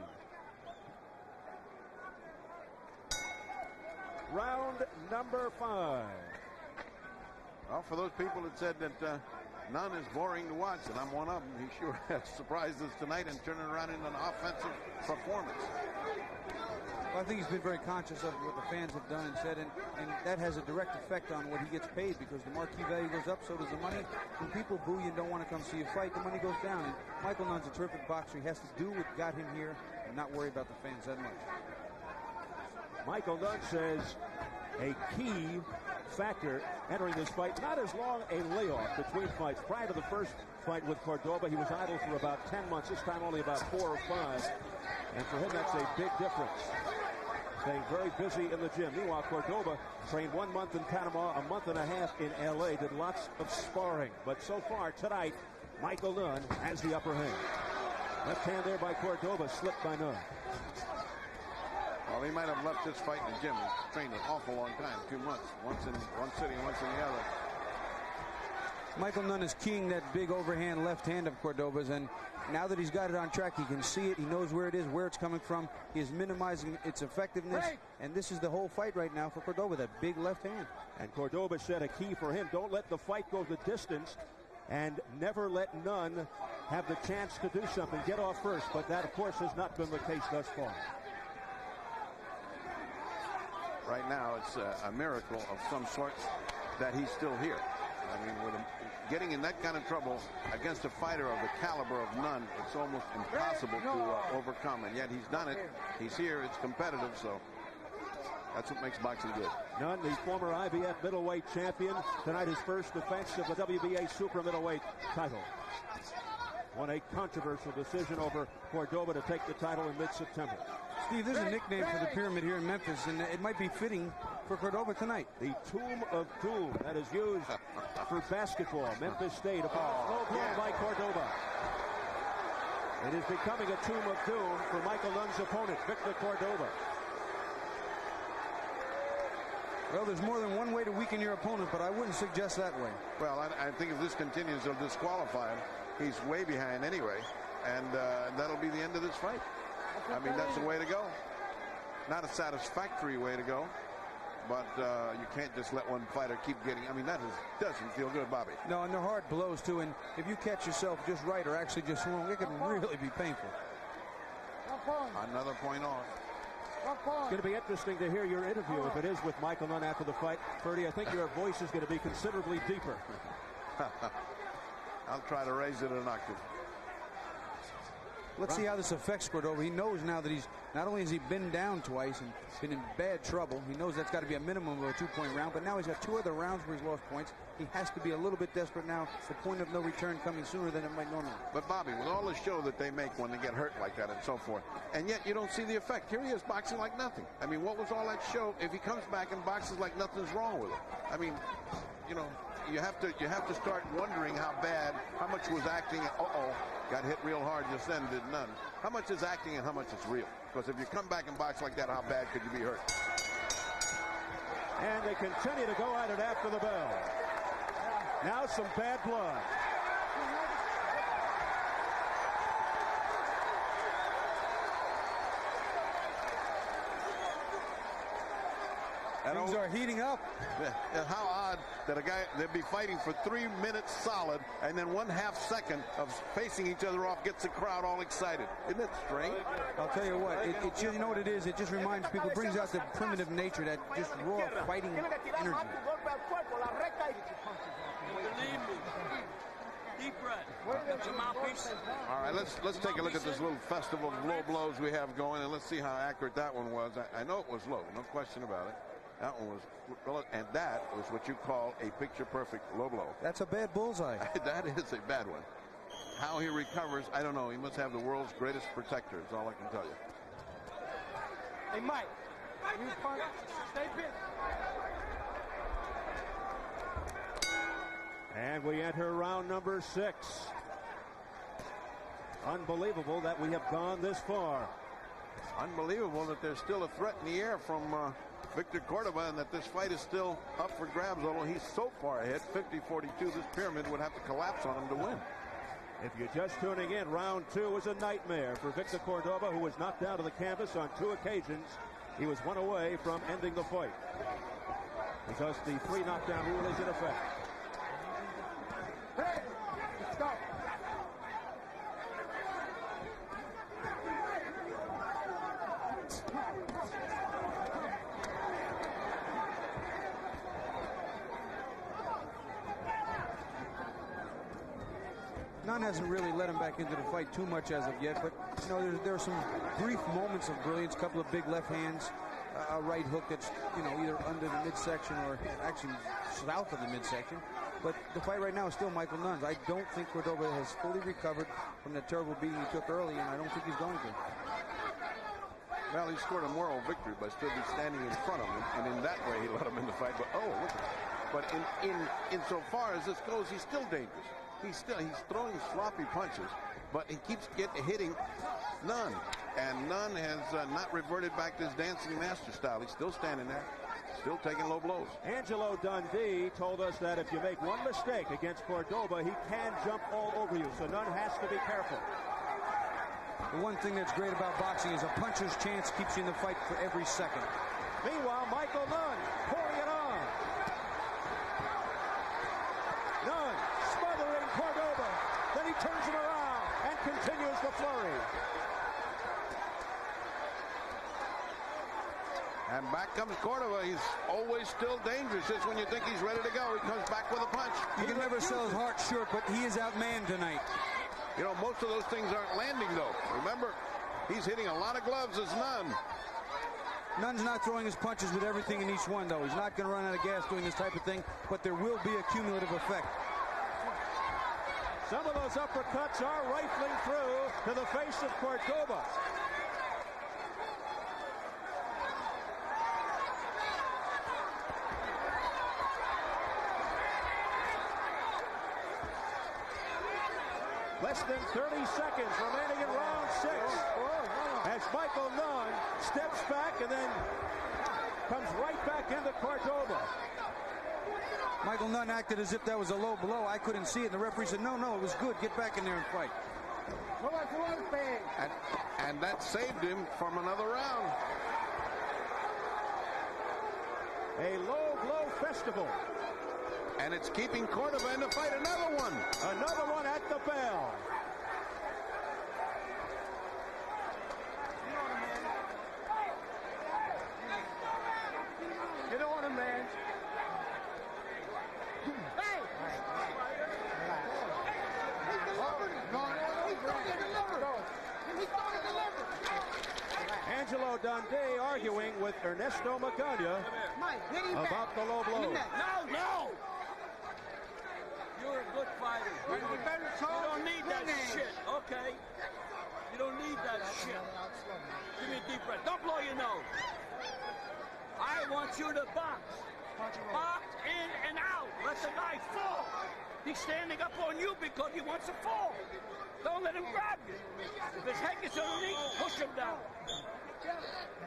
Round number 5. Well, for those people that said that Nunn is boring to watch, and I'm one of them, he sure has surprised us tonight and turned it around into an offensive performance. Well, I think he's been very conscious of what the fans have done and said, and that has a direct effect on what he gets paid, because the marquee value goes up, so does the money. When people boo you and don't want to come see you fight, the money goes down. And Michael Nunn's a terrific boxer. He has to do what got him here and not worry about the fans that much. Michael Nunn says a key factor entering this fight, not as long a layoff between fights. Prior to the first fight with Cordoba, he was idle for about 10 months, this time only about 4 or 5. And for him, that's a big difference. Staying very busy in the gym. Meanwhile, Cordoba trained 1 month in Panama, a month and a half in L.A., did lots of sparring. But so far tonight, Michael Nunn has the upper hand. Left hand there by Cordoba, slipped by Nunn. Well, he might have left this fight in the gym. He's trained an awful long time, 2 months. Once in one city, once in the other. Michael Nunn is keying that big overhand left hand of Cordoba's, and now that he's got it on track, he can see it. He knows where it is, where it's coming from. He is minimizing its effectiveness, and this is the whole fight right now for Cordoba, that big left hand. And Cordoba said a key for him, don't let the fight go the distance, and never let Nunn have the chance to do something, get off first. But that, of course, has not been the case thus far. Right now, it's a miracle of some sort that he's still here. I mean, with him getting in that kind of trouble against a fighter of the caliber of Nunn, it's almost impossible to overcome. And yet he's done it. He's here. It's competitive, so that's what makes boxing good. Nunn, the former IBF middleweight champion, tonight his first defense of the WBA super middleweight title. Won a controversial decision over Cordoba to take the title in mid-September. Steve, there's a nickname for the pyramid here in Memphis, and it might be fitting for Cordoba tonight. The Tomb of Doom, that is used for basketball. Memphis State, a slow blow by Cordoba. It is becoming a Tomb of Doom for Michael Nunn's opponent, Victor Cordoba. Well, there's more than one way to weaken your opponent, but I wouldn't suggest that way. Well, I think if this continues, they'll disqualify him. He's way behind anyway, and that'll be the end of this fight. I mean, that's the way to go. Not a satisfactory way to go, but you can't just let one fighter keep getting. I mean, doesn't feel good, Bobby. No, and they're hard blows, too, and if you catch yourself just right or actually just wrong, it can really be painful. Another point off. It's going to be interesting to hear your interview, if it is with Michael Nunn after the fight. Ferdy, I think your voice is going to be considerably deeper. I'll try to raise it an octave. Let's see how this affects Cordoba. He knows now that he's not only has he been down twice and been in bad trouble, he knows that's got to be a minimum of a 2-point round, but now he's got 2 other rounds where he's lost points. He has to be a little bit desperate now. The point of no return coming sooner than it might normally. But Bobby, with all the show that they make when they get hurt like that and so forth, and yet you don't see the effect. Here he is boxing like nothing. I mean, what was all that show if he comes back and boxes like nothing's wrong with him? I mean, you know, you have to start wondering how much was acting. Got hit real hard just then, did Nunn. How much is acting and how much is real? Because if you come back and box like that, how bad could you be hurt? And they continue to go at it after the bell. Now some bad blood. Things are heating up. And how odd that they'd be fighting for 3 minutes solid, and then 1/2 second of facing each other off gets the crowd all excited. Isn't that strange? I'll tell you what, you know what it is? It just reminds people, brings out the primitive nature, that just raw fighting energy. Believe me. Deep breath. That's a mouthpiece. All right, let's take a look at this little festival of low blows we have going, and let's see how accurate that one was. I know it was low, no question about it. That one was, and that was what you call a picture-perfect low blow. That's a bad bullseye. That is a bad one. How he recovers, I don't know. He must have the world's greatest protector, is all I can tell you. Hey, Mike. Stay big. And we enter round number 6. Unbelievable that we have gone this far. Unbelievable that there's still a threat in the air from Victor Cordoba, and that this fight is still up for grabs, although he's so far ahead, 50-42, this pyramid would have to collapse on him to win. If you're just tuning in, round 2 was a nightmare for Victor Cordoba, who was knocked down to the canvas on 2 occasions. He was 1 away from ending the fight because the 3 knockdown rule is in effect. Hey, let's go. Nunn hasn't really let him back into the fight too much as of yet, but you know, there are some brief moments of brilliance, a couple of big left hands, a right hook that's, you know, either under the midsection or actually south of the midsection. But the fight right now is still Michael Nunn's. I don't think Cordoba has fully recovered from the terrible beating he took early, and I don't think he's going to. Well, he scored a moral victory by still be standing in front of him, and in that way he let him in the fight. But look at it. But in so far as this goes, he's still dangerous. He's throwing sloppy punches, but he keeps hitting Nunn, and Nunn has not reverted back to his dancing master style. He's still standing there, still taking low blows. Angelo Dundee told us that if you make one mistake against Cordoba, he can jump all over you, so Nunn has to be careful. The one thing that's great about boxing is a puncher's chance keeps you in the fight for every second. Meanwhile, Michael Nunn pouring it on. Nunn smothering Cordoba. Then he turns him around and continues the flurry. And back comes Cordoba. He's always still dangerous. Just when you think he's ready to go, he comes back with a punch. You can never sell his heart short, but he is outmanned tonight. You know, most of those things aren't landing, though. Remember, he's hitting a lot of gloves as Nunn. Nunn's not throwing his punches with everything in each one, though. He's not going to run out of gas doing this type of thing, but there will be a cumulative effect. Some of those uppercuts are rifling through to the face of Cordoba. Less than 30 seconds remaining in round 6 as Michael Nunn steps back and then comes right back into Cordoba. Michael Nunn acted as if that was a low blow. I couldn't see it, and the referee said, no, it was good. Get back in there and fight. And that saved him from another round. A low blow festival. And it's keeping Cordoba in the fight. Another one. Another one at the bell. Get on him, man. Hey! Angelo Dundee arguing with Ernesto Magana about the low blow. No! You're a good fighter. You don't need that shit, okay? You don't need that shit. Give me a deep breath. Don't blow your nose. I want you to box. Box in and out. Let the guy fall. He's standing up on you because he wants to fall. Don't let him grab you. If his head gets underneath, push him down.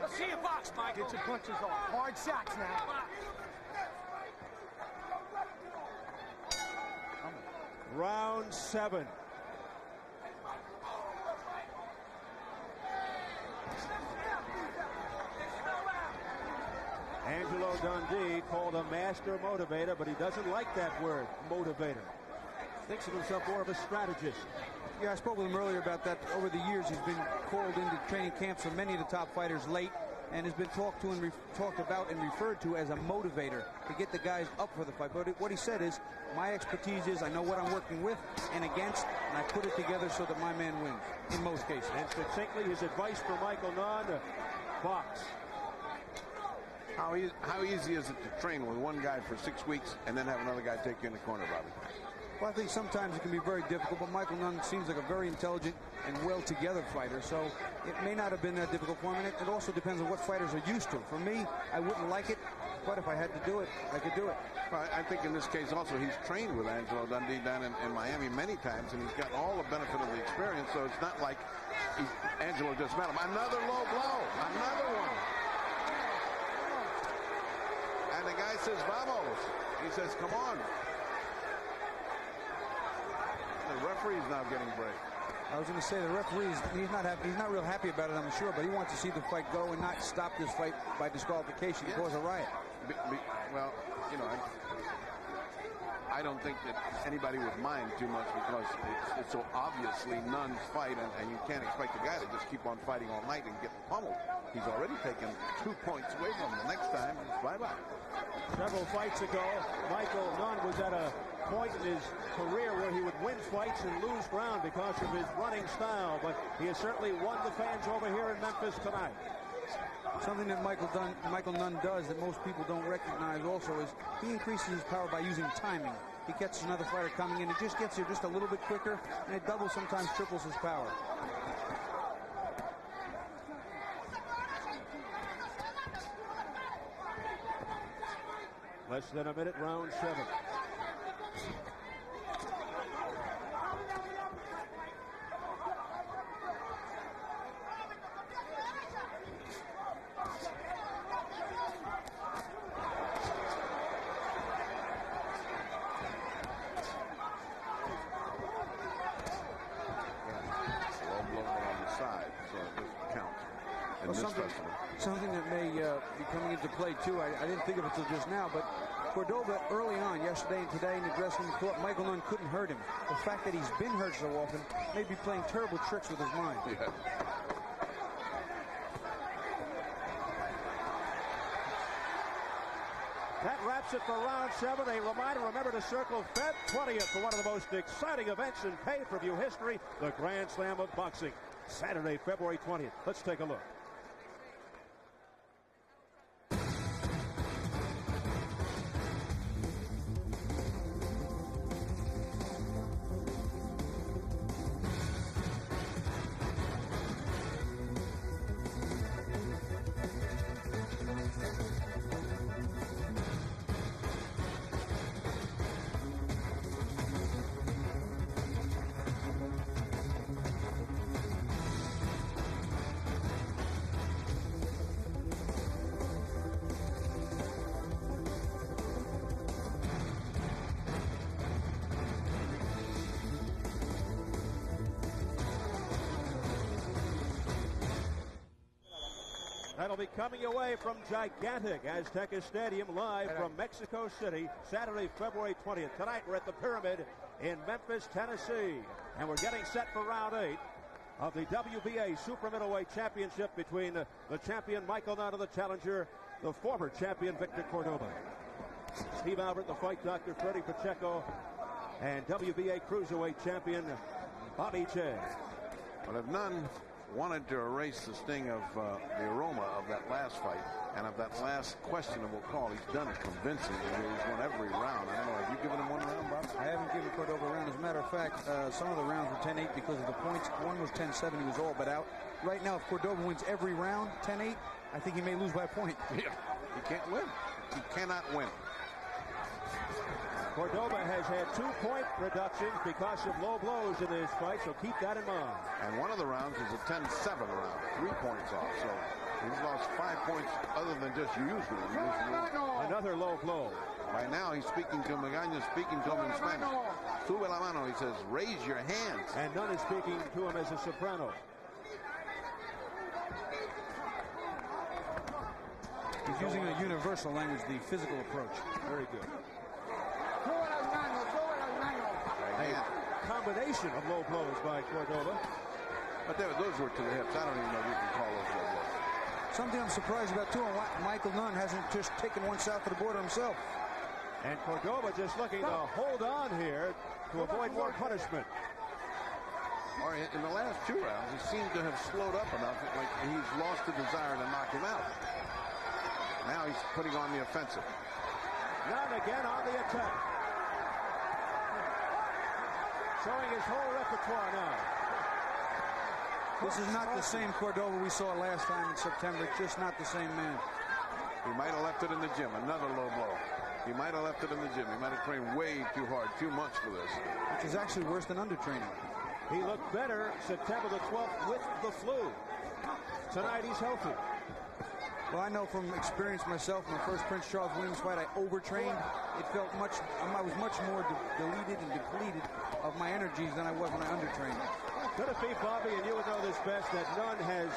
Let's see you box, Michael. Get your punches off. Hard shots now. Box. Round 7. Angelo Angelo Dundee, called a master motivator, but he doesn't like that word, motivator. Thinks of himself more of a strategist. Yeah, I spoke with him earlier about that. Over the years, he's been called into training camps for many of the top fighters late, and has been talked about and referred to as a motivator to get the guys up for the fight. But what he said is, my expertise is I know what I'm working with and against, and I put it together so that my man wins, in most cases. And succinctly, his advice for Michael Nunn, box. How easy is it to train with one guy for 6 weeks and then have another guy take you in the corner, Bobby? Well, I think sometimes it can be very difficult, but Michael Nunn seems like a very intelligent and well-together fighter, so it may not have been that difficult for him, and it also depends on what fighters are used to. For me, I wouldn't like it, but if I had to do it, I could do it. Well, I think in this case also he's trained with Angelo Dundee down in Miami many times, and he's got all the benefit of the experience, so it's not like Angelo just met him. Another low blow, another one. And the guy says, vamos. He says, come on. The referee's now getting brave. I was going to say the referee's he's not real happy about it, I'm sure, but he wants to see the fight go and not stop this fight by disqualification and cause a riot. Well, you know, I don't think that anybody would mind too much because it's so obviously Nunn's fight, and you can't expect the guy to just keep on fighting all night and get pummeled. He's already taken 2 points away from him. The next time, it's bye-bye. Several fights ago, Michael Nunn was at a point in his career where he would win fights and lose ground because of his running style, but he has certainly won the fans over here in Memphis tonight. Something that Michael Nunn does that most people don't recognize also is he increases his power by using timing. He catches another fighter coming in, it just gets here just a little bit quicker, and it doubles, sometimes triples his power. Less than a minute, round 7. Something that may be coming into play, too. I didn't think of it till just now, but Cordoba early on, yesterday and today in the dressing room, thought Michael Nunn couldn't hurt him. The fact that he's been hurt so often may be playing terrible tricks with his mind. Yeah. That wraps it for round 7. A reminder, remember to circle Feb 20th for one of the most exciting events in pay-per-view history, the Grand Slam of Boxing. Saturday, February 20th. Let's take a look. That'll be coming away from gigantic Azteca Stadium live from Mexico City, Saturday, February 20th. Tonight, we're at the Pyramid in Memphis, Tennessee. And we're getting set for round 8 of the WBA Super Middleweight Championship between the champion Michael Nunn and the challenger, the former champion Victor Cordoba. Steve Albert, the fight doctor, Freddie Pacheco, and WBA Cruiserweight champion Bobby Che. Well, if Nunn wanted to erase the sting of the aroma of that last fight and of that last questionable call, he's done it convincingly. He's won every round. I don't know, have you given him one round, Bob? I haven't given Cordoba a round. As a matter of fact, some of the rounds were 10-8 because of the points. One was 10-7. He was all but out. Right now, if Cordoba wins every round, 10-8, I think he may lose by a point. Yeah, he can't win. He cannot win. Cordoba has had 2-point reductions because of low blows in this fight, so keep that in mind. And one of the rounds was a 10-7 round, 3 points off. So he's lost 5 points other than just usually. Another low blow. By now, he's speaking to Magaña, speaking to him in Spanish. Sube la mano, he says, raise your hands. And Nunn is speaking to him as a soprano. He's using a universal language, the physical approach. Very good. A combination of low blows by Cordoba. But those were to the hips. I don't even know if you can call those low blows. Something I'm surprised about, too, Michael Nunn hasn't just taken one south of the border himself. And Cordoba just looking to hold on here to avoid more punishment. In the last 2 rounds, he seemed to have slowed up enough, like he's lost the desire to knock him out. Now he's putting on the offensive. Nunn again on the attack. Showing his whole repertoire now. This is not the same Cordoba we saw last time in September. It's just not the same man. He might have left it in the gym. Another low blow. He might have left it in the gym. He might have trained way too hard, too much for this. Which is actually worse than undertraining. He looked better September the 12th with the flu. Tonight he's healthy. Well, I know from experience myself, my first Prince Charles Williams fight, I overtrained. It felt I was much more deleted and depleted of my energies than I was when I undertrained. Could it be, Bobby, and you would know this best, that Nunn has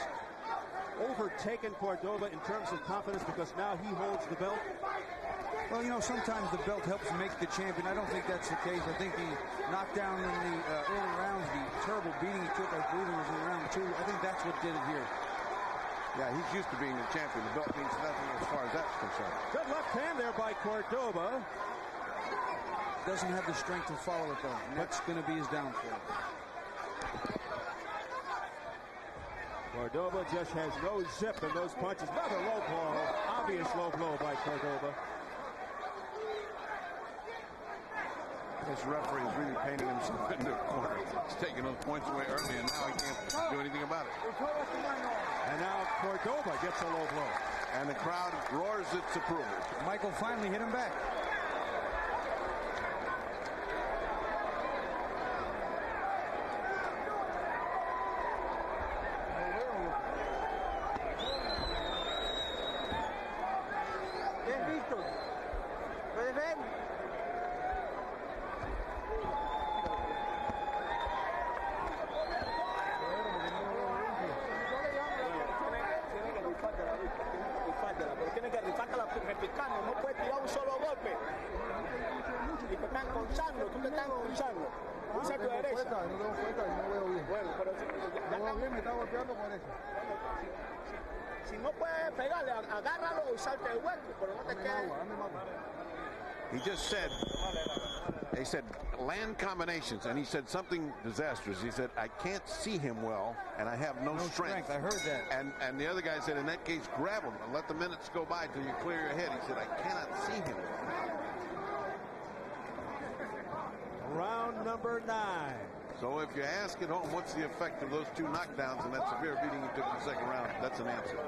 overtaken Cordoba in terms of confidence because now he holds the belt? Well, you know, sometimes the belt helps make the champion. I don't think that's the case. I think the knockdown in the early rounds, the terrible beating he took, I believe it was in round 2, I think that's what did it here. Yeah, he's used to being the champion. The belt means nothing as far as that's concerned. Good left hand there by Cordoba. Doesn't have the strength to follow it, though. And that's going to be his downfall. Cordoba just has no zip in those punches. Another low blow. Obvious low blow by Cordoba. This referee is really painting himself into a corner. He's taking those points away early, and now he can't do anything about it. And now Cordoba gets a low blow. And the crowd roars its approval. Michael finally hit him back. He just said, they said land combinations, and he said something disastrous. He said, I can't see him well, and I have no strength. I heard that. And the other guy said, in that case, grab him and let the minutes go by till you clear your head. He said, I cannot see him well. Round number 9. So if you ask at home, what's the effect of those 2 knockdowns and that severe beating he took in the second round, that's an answer.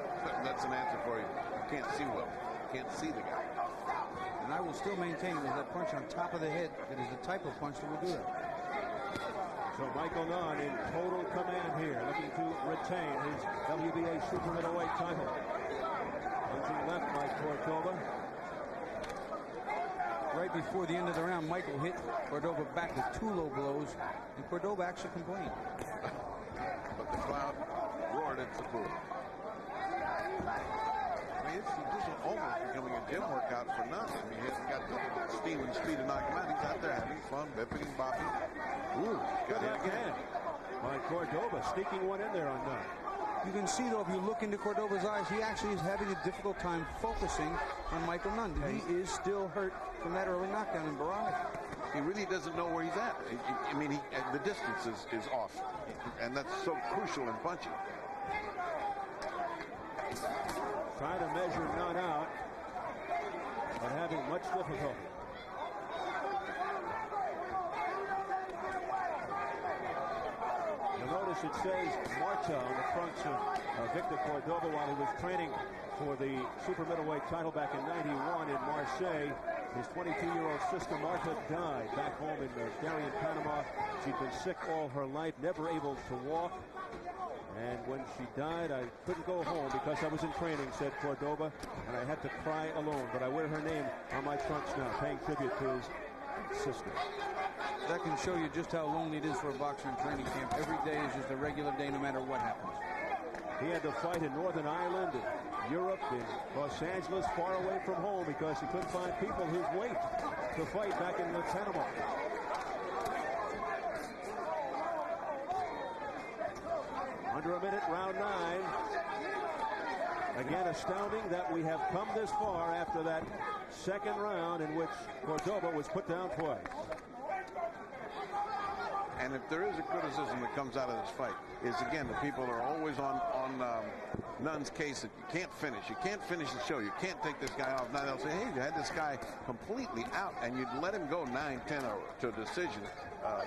That's an answer for you. You can't see well. You can't see the guy. And I will still maintain it was that punch on top of the head that is the type of punch that will do that. So Michael Nunn in total command here, looking to retain his WBA super middleweight title. Punching left by Cordoba. Right before the end of the round, Michael hit Cordoba back with 2 low blows, and Cordoba actually complained. But the crowd roared its approval. I mean, this is almost becoming a gym workout for Nunn. I mean, he hasn't got the steam and speed to knock him out. He's out there having fun, bipping and bopping. Ooh, good left hand by Cordoba, sneaking one in there on Nunn. You can see, though, if you look into Cordoba's eyes, he actually is having a difficult time focusing on Michael Nunn. He is still hurt from that early knockdown in barrage. He really doesn't know where he's at. I mean, the distance is off, and that's so crucial in punching. Trying to measure Nunn out, but having much difficulty. You'll notice it says Marta on the fronts of Victor Cordoba while he was training for the super middleweight title back in '91 in Marseille. His 22-year-old sister Marta died back home in Darien, Panama. She'd been sick all her life, never able to walk. And when she died, I couldn't go home because I was in training, said Cordoba, and I had to cry alone. But I wear her name on my trunks now, paying tribute to his sister. That can show you just how lonely it is for a boxer in training camp. Every day is just a regular day, no matter what happens. He had to fight in Northern Ireland, in Europe, in Los Angeles, far away from home because he couldn't find people his weight to fight back in Panama. Under a minute, round 9. Again, astounding that we have come this far after that second round in which Cordoba was put down twice. And if there is a criticism that comes out of this fight, is again the people are always on Nunn's case that you can't finish. You can't finish the show. You can't take this guy off. Now they'll say, hey, you had this guy completely out and you'd let him go 9-10 to a decision.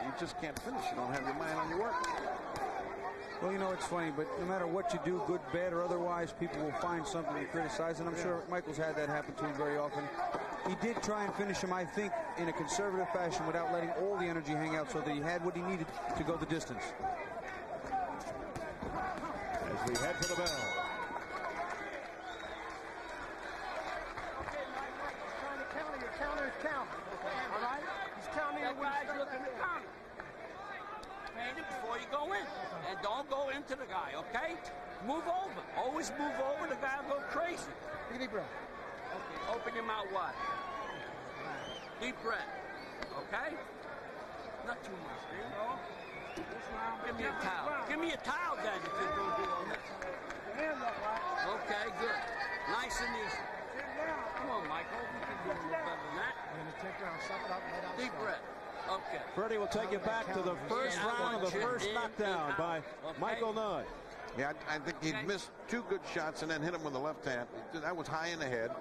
You just can't finish. You don't have your mind on your work. Well, you know, it's funny, but no matter what you do, good, bad, or otherwise, people will find something to criticize, and I'm sure Michael's had that happen to him very often. He did try and finish him, I think, in a conservative fashion without letting all the energy hang out so that he had what he needed to go the distance. As we head to the bell. Okay, Mike, he's trying to counter. Your counter is counter. All right? He's counting That guy's looking to counter. Man, before you go in. And don't go into the guy, okay? Move over. Always move over. The guy will go crazy. Take a deep breath. Okay, open your mouth wide. Deep breath. Okay? Not too much, you know? Give me a towel. Give me a towel, then, if you're going to do all this. Okay, good. Nice and easy. Come on, Michael. You can do a little better than that. I'm going to take around, suck it up, and let out. Deep breath. Okay. Freddie will take you back to the first round of the first knockdown by Michael Nunn. Yeah, I think he missed 2 good shots and then hit him with the left hand. That was high in the head.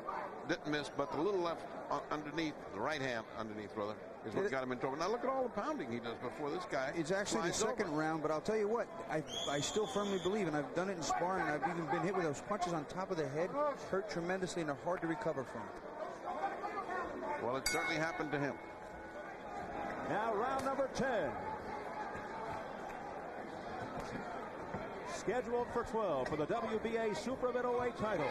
Didn't miss, but the little left underneath, the right hand underneath, brother, is what got him in trouble. Now look at all the pounding he does before this guy. It's actually the second round, but I'll tell you what, I still firmly believe, and I've done it in sparring, I've even been hit with those punches on top of the head, hurt tremendously, and are hard to recover from. Well, it certainly happened to him. Now round number 10. Scheduled for 12 for the WBA super middleweight title.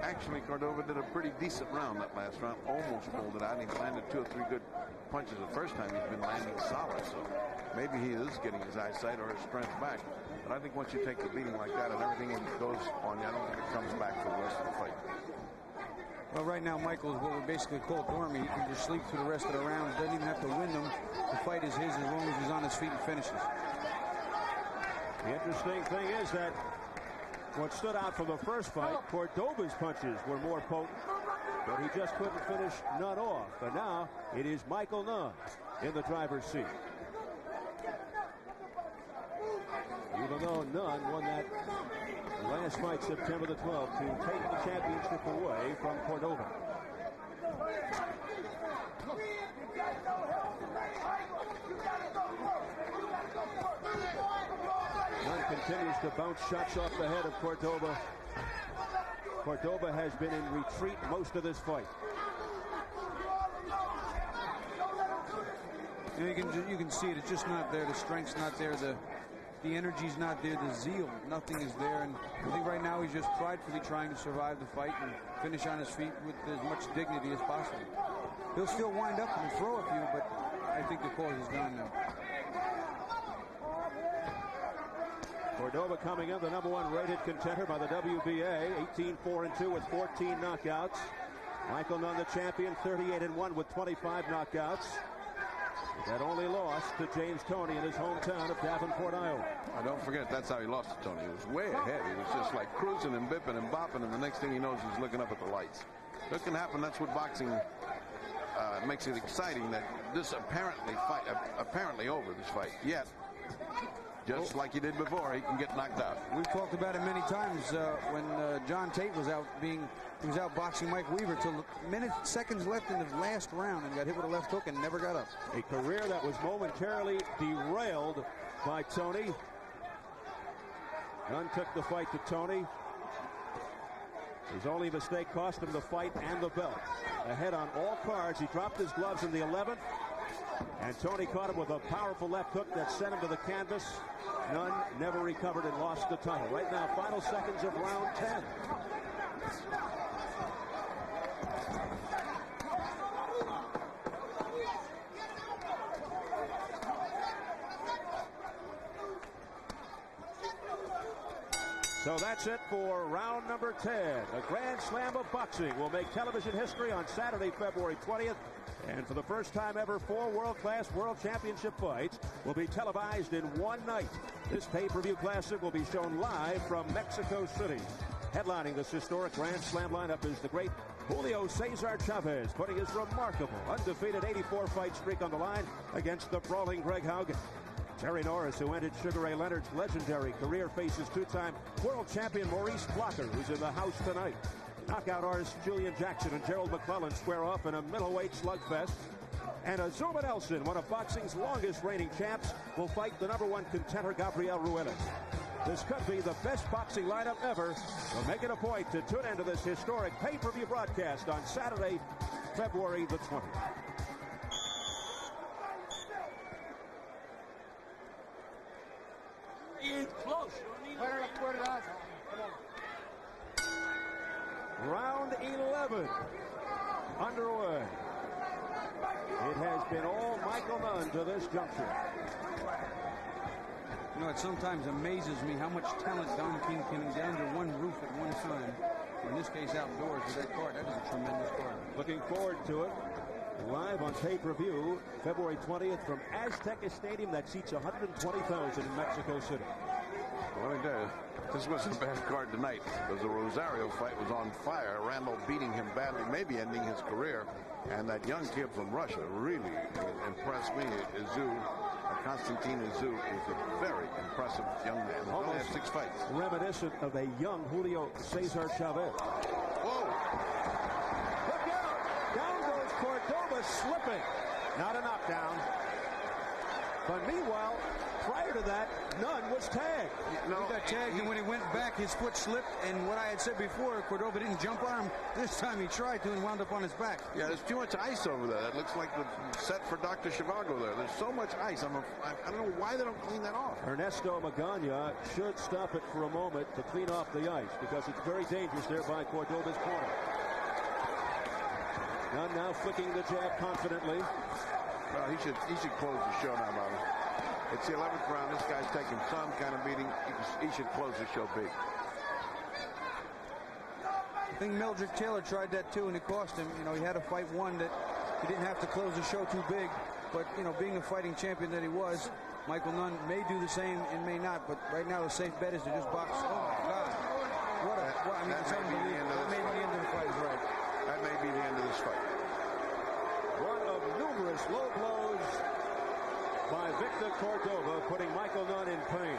Actually, Cordoba did a pretty decent round that last round. Almost pulled it out, and he landed 2 or 3 good punches the first time. He's been landing solid, so maybe he is getting his eyesight or his strength back. But I think once you take the beating like that and everything goes on you, I don't think it comes back for the rest of the fight. Well, right now, Michael is what we basically call dormant. He can just sleep through the rest of the rounds. Doesn't even have to win them. The fight is his as long as he's on his feet and finishes. The interesting thing is that what stood out from the first fight, Cordoba's punches were more potent, but he just couldn't finish Nunn off. But now it is Michael Nunn in the driver's seat. Even though Nunn won that last fight September the 12th to take the championship away from Cordoba. Nunn continues to bounce shots off the head of Cordoba. Cordoba has been in retreat most of this fight. You can see it. It's just not there. The strength's not there. The energy's not there. The zeal, nothing is there. And I think right now he's just pridefully trying to survive the fight and finish on his feet with as much dignity as possible. He'll still wind up and throw a few, but I think the cause is gone now. Cordoba coming in, the #1 rated contender by the WBA, 18-4-2 with 14 knockouts. Michael Nunn, the champion, 38-1 with 25 knockouts. That only lost to James Toney in his hometown of Davenport, Iowa. Don't forget, that's how he lost to Tony. He was way ahead. He was just like cruising and bipping and bopping, and the next thing he knows, he's looking up at the lights. That can happen. That's what boxing makes it exciting, that this apparently over this fight. Yet, just like he did before, he can get knocked out. We've talked about it many times when John Tate was out boxing Mike Weaver till seconds left in the last round and got hit with a left hook and never got up. A career that was momentarily derailed by Toney. Nunn took the fight to Toney. His only mistake cost him the fight and the belt. Ahead on all cards, he dropped his gloves in the 11th, and Toney caught him with a powerful left hook that sent him to the canvas. Nunn never recovered and lost the title. Right now, final seconds of round 10. So that's it for round number 10. The Grand Slam of Boxing will make television history on Saturday, February 20th. And for the first time ever, 4 world-class world championship fights will be televised in one night. This pay-per-view classic will be shown live from Mexico City. Headlining this historic Grand Slam lineup is the great Julio Cesar Chavez, putting his remarkable undefeated 84-fight streak on the line against the brawling Greg Haugen. Terry Norris, who ended Sugar Ray Leonard's legendary career, faces 2-time world champion Maurice Blocker, who's in the house tonight. Knockout artists Julian Jackson and Gerald McClellan square off in a middleweight slugfest. And Azuma Nelson, one of boxing's longest reigning champs, will fight the #1 contender Gabriel Ruelas. This could be the best boxing lineup ever, so make it a point to tune into this historic pay-per-view broadcast on Saturday, February the 20th. He's close. Round 11 underway. It has been all Michael Nunn to this juncture. You know, it sometimes amazes me how much talent Don King can get under one roof at one time. In this case, outdoors with that card. That is a tremendous card. Looking forward to it. Live on pay-per-view, February 20th from Azteca Stadium that seats 120,000 in Mexico City. Well, let me tell you, this wasn't a bad card tonight, because the Rosario fight was on fire. Randall beating him badly, maybe ending his career. And that young kid from Russia really impressed me. Konstantin Izu is a very impressive young man. He only had 6 fights. Reminiscent of a young Julio Cesar Chavez. Whoa! Look out! Down goes Cordoba, slipping. Not a knockdown. But meanwhile, prior to that, Nunn was tagged. No, he got tagged, and when he went back, his foot slipped. And what I had said before, Cordoba didn't jump on him. This time he tried to and wound up on his back. Yeah, there's too much ice over there. That looks like the set for Dr. Zhivago there. There's so much ice. I don't know why they don't clean that off. Ernesto Magana should stop it for a moment to clean off the ice, because it's very dangerous there by Cordoba's corner. Nunn now flicking the jab confidently. Well, he should close the show now, Bobby. It's the 11th round. This guy's taking some kind of beating. He should close the show big. I think Meldrick Taylor tried that too, and it cost him. You know, he had a fight won that he didn't have to close the show too big. But, you know, being the fighting champion that he was, Michael Nunn may do the same and may not. But right now, the safe bet is to just box. Oh, my God. I mean, it's unbelievable. That may be the end of the fight, is right. That may be the end of this fight. One of numerous low blows by Victor Cordoba, putting Michael Nunn in pain.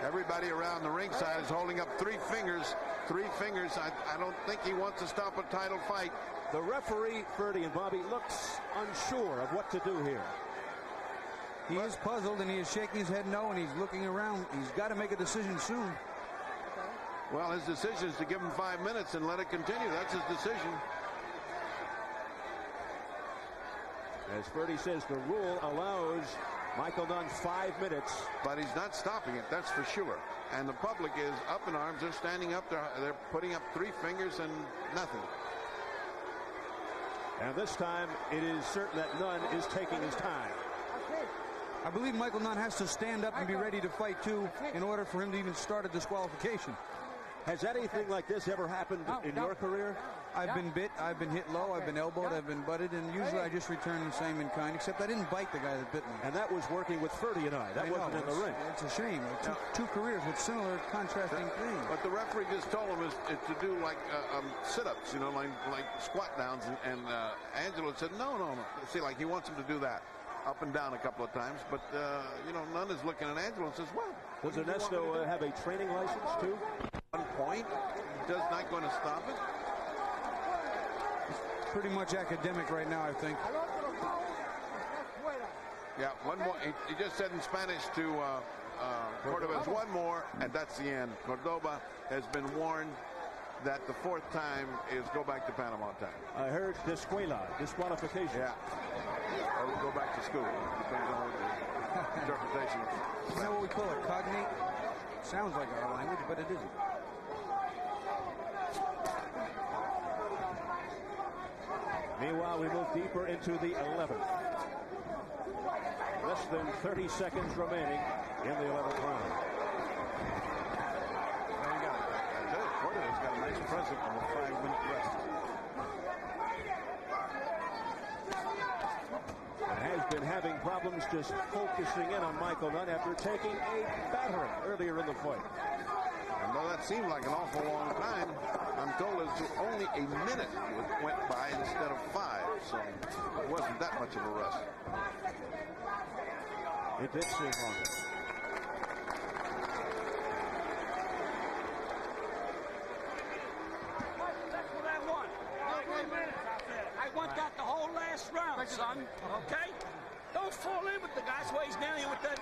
Everybody around the ringside is holding up 3 fingers. 3 fingers. I don't think he wants to stop a title fight. The referee, Ferdy and Bobby, looks unsure of what to do here. He is puzzled, and he is shaking his head no, and he's looking around. He's got to make a decision soon. Well, his decision is to give him 5 minutes and let it continue. That's his decision. As Ferdy says, the rule allows Michael Nunn 5 minutes. But he's not stopping it, that's for sure. And the public is up in arms. They're standing up. They're putting up 3 fingers and nothing. And this time, it is certain that Nunn is taking his time. I believe Michael Nunn has to stand up and be ready to fight, too, in order for him to even start a disqualification. Has anything like this ever happened in your career? I've been bit, I've been hit low, I've been elbowed, I've been butted, and usually I just return the same in kind, except I didn't bite the guy that bit me. And that was working with Ferdy and I. That wasn't in the ring. It's a shame. Two careers with similar contrasting things. But the referee just told him is to do like sit-ups, you know, like squat downs, and Angelo said, no. See, like he wants him to do that. Up and down a couple of times, but you know, Nunn is looking at Angelo and says, "What? Does Ernesto have a training license too?" 1 point. He does not going to stop it. It's pretty much academic right now, I think. Yeah, 1 more. He just said in Spanish to Cordoba, "1 more," and that's the end. Cordoba has been warned that the 4th time is go back to Panama time. I heard disqualification. Yeah. Or go back to school. Depends on what the interpretation is. You know what we call it? Cognate? Sounds like our language, but it isn't. Meanwhile, we move deeper into the 11th. Less than 30 seconds remaining in the 11th round. Nice present on a 5-minute rest. Has been having problems just focusing in on Michael Nunn after taking a battering earlier in the fight. And though that seemed like an awful long time, I'm told it's only a minute went by instead of 5, so it wasn't that much of a rest. It did seem longer. That's what I want. I want that the whole last round, son. Okay? Don't fall in with the guy where he's nailing with that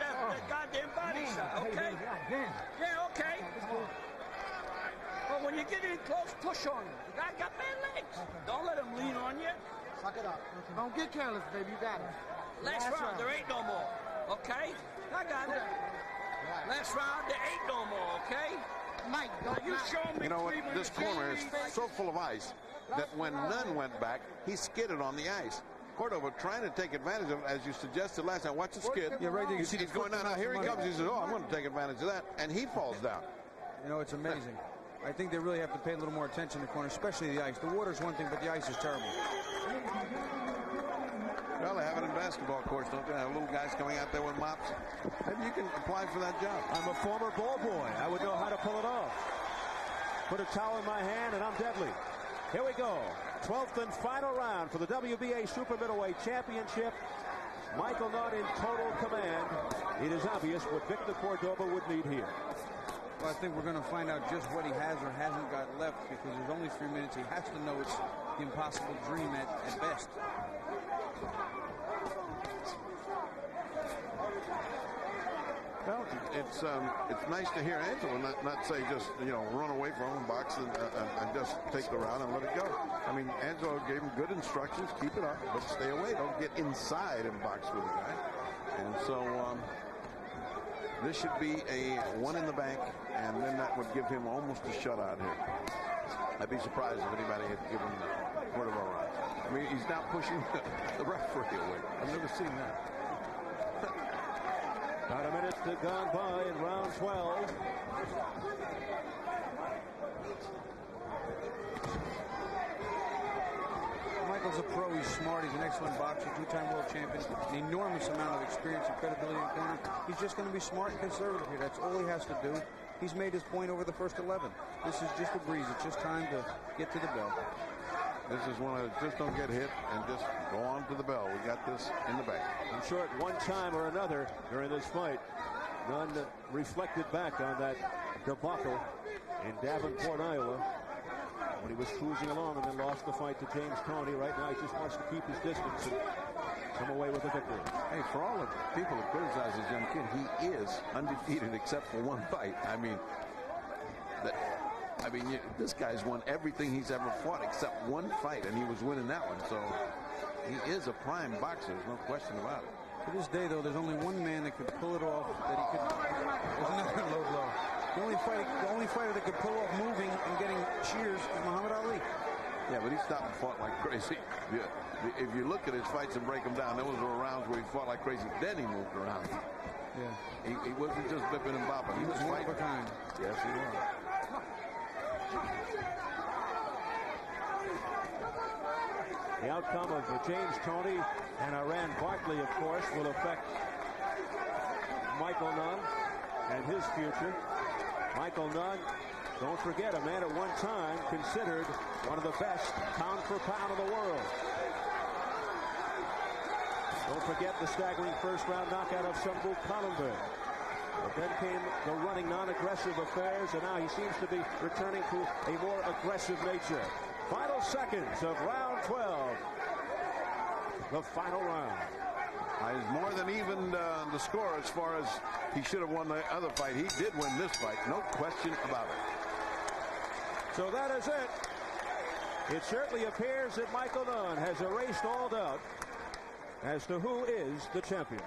goddamn body shot, okay? Yeah, okay. But when you get in close, push on him. The guy got bad legs. Don't let him lean on you. Suck it up. Don't get careless, baby. You got it. Last round, there ain't no more. Okay? I got it. Last round, there ain't no more, okay? Mike, don't you show me. You know what? This corner is so full of ice that when Nunn went back, he skidded on the ice. Cordoba trying to take advantage of it, as you suggested last time. Watch the skid. Yeah, right there. You see he's going down. Now here he comes. He says, oh, I'm going to take advantage of that. And he falls down. You know, it's amazing. I think they really have to pay a little more attention to the corner, especially the ice. The water's one thing, but the ice is terrible. Well, they have it in basketball courts, don't they? Have little guys coming out there with mops. Maybe you can apply for that job. I'm a former ball boy. I would know how to pull it off. Put a towel in my hand, and I'm deadly. Here we go. 12th and final round for the WBA Super Middleweight Championship. Michael Nunn in total command. It is obvious what Victor Cordoba would need here. Well, I think we're going to find out just what he has or hasn't got left, because there's only 3 minutes. He has to know it's the impossible dream at best. Well, it's nice to hear Angelo not say just, you know, run away from him, box and just take the round and let it go. I mean, Angelo gave him good instructions, keep it up, but stay away. Don't get inside and box with the guy. And so this should be a one in the bank, and then that would give him almost a shutout here. I'd be surprised if anybody had given Cordoba a round. I mean, he's now pushing the referee away. I've never seen that. About a minute gone by in round 12. Michael's a pro. He's smart. He's an excellent boxer, 2-time world champion, an enormous amount of experience and credibility in the corner. He's just going to be smart and conservative here. That's all he has to do. He's made his point over the first 11. This is just a breeze. It's just time to get to the bell. This is one of just don't get hit and just go on to the bell. We got this in the bank. I'm sure at one time or another during this fight, Nunn reflected back on that debacle in Davenport, Iowa, when he was cruising along and then lost the fight to James Toney. Right now, he just wants to keep his distance and come away with a victory. Hey, for all the people that criticize this young kid, he is undefeated except for one fight. I mean, this guy's won everything he's ever fought except one fight, and he was winning that one. So he is a prime boxer. There's no question about it. To this day, though, there's only one man that could pull it off. That he could. There's another low blow. The only fighter that could pull off moving and getting cheers is Muhammad Ali. Yeah, but he stopped and fought like crazy. Yeah. If you look at his fights and break them down, those were rounds where he fought like crazy. Then he moved around. Yeah. He wasn't just bipping and bopping. He was one of a kind. Yes, he was. The outcome of James Toney and Iran Barkley, of course, will affect Michael Nunn and his future. Michael Nunn, don't forget, a man at one time considered one of the best pound for pound of the world. Don't forget the staggering first-round knockout of Sumbu Kallenberg. But then came the running non-aggressive affairs, and now he seems to be returning to a more aggressive nature. Final seconds of round 12. The final round. He's more than even the score as far as he should have won the other fight. He did win this fight, no question about it. So that is it. It certainly appears that Michael Nunn has erased all doubt as to who is the champion.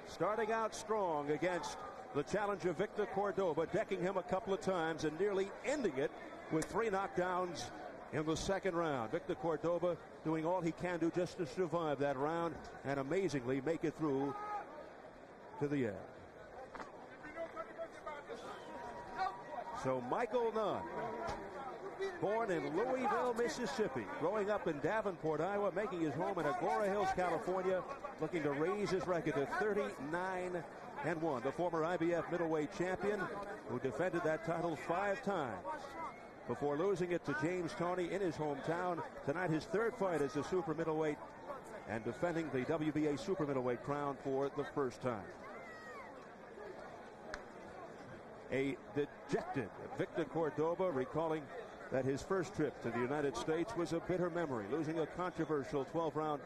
Starting out strong against the challenger Victor Cordoba, decking him a couple of times and nearly ending it with 3 knockdowns in the second round. Victor Cordoba doing all he can do just to survive that round and amazingly make it through to the end. So Michael Nunn, born in Louisville, Mississippi, growing up in Davenport, Iowa, making his home in Agora Hills, California, looking to raise his record to 39-1. The former IBF middleweight champion who defended that title 5 times before losing it to James Toney in his hometown. Tonight, his 3rd fight as a super middleweight and defending the WBA super middleweight crown for the first time. A dejected Victor Cordoba, recalling that his first trip to the United States was a bitter memory, losing a controversial 12-round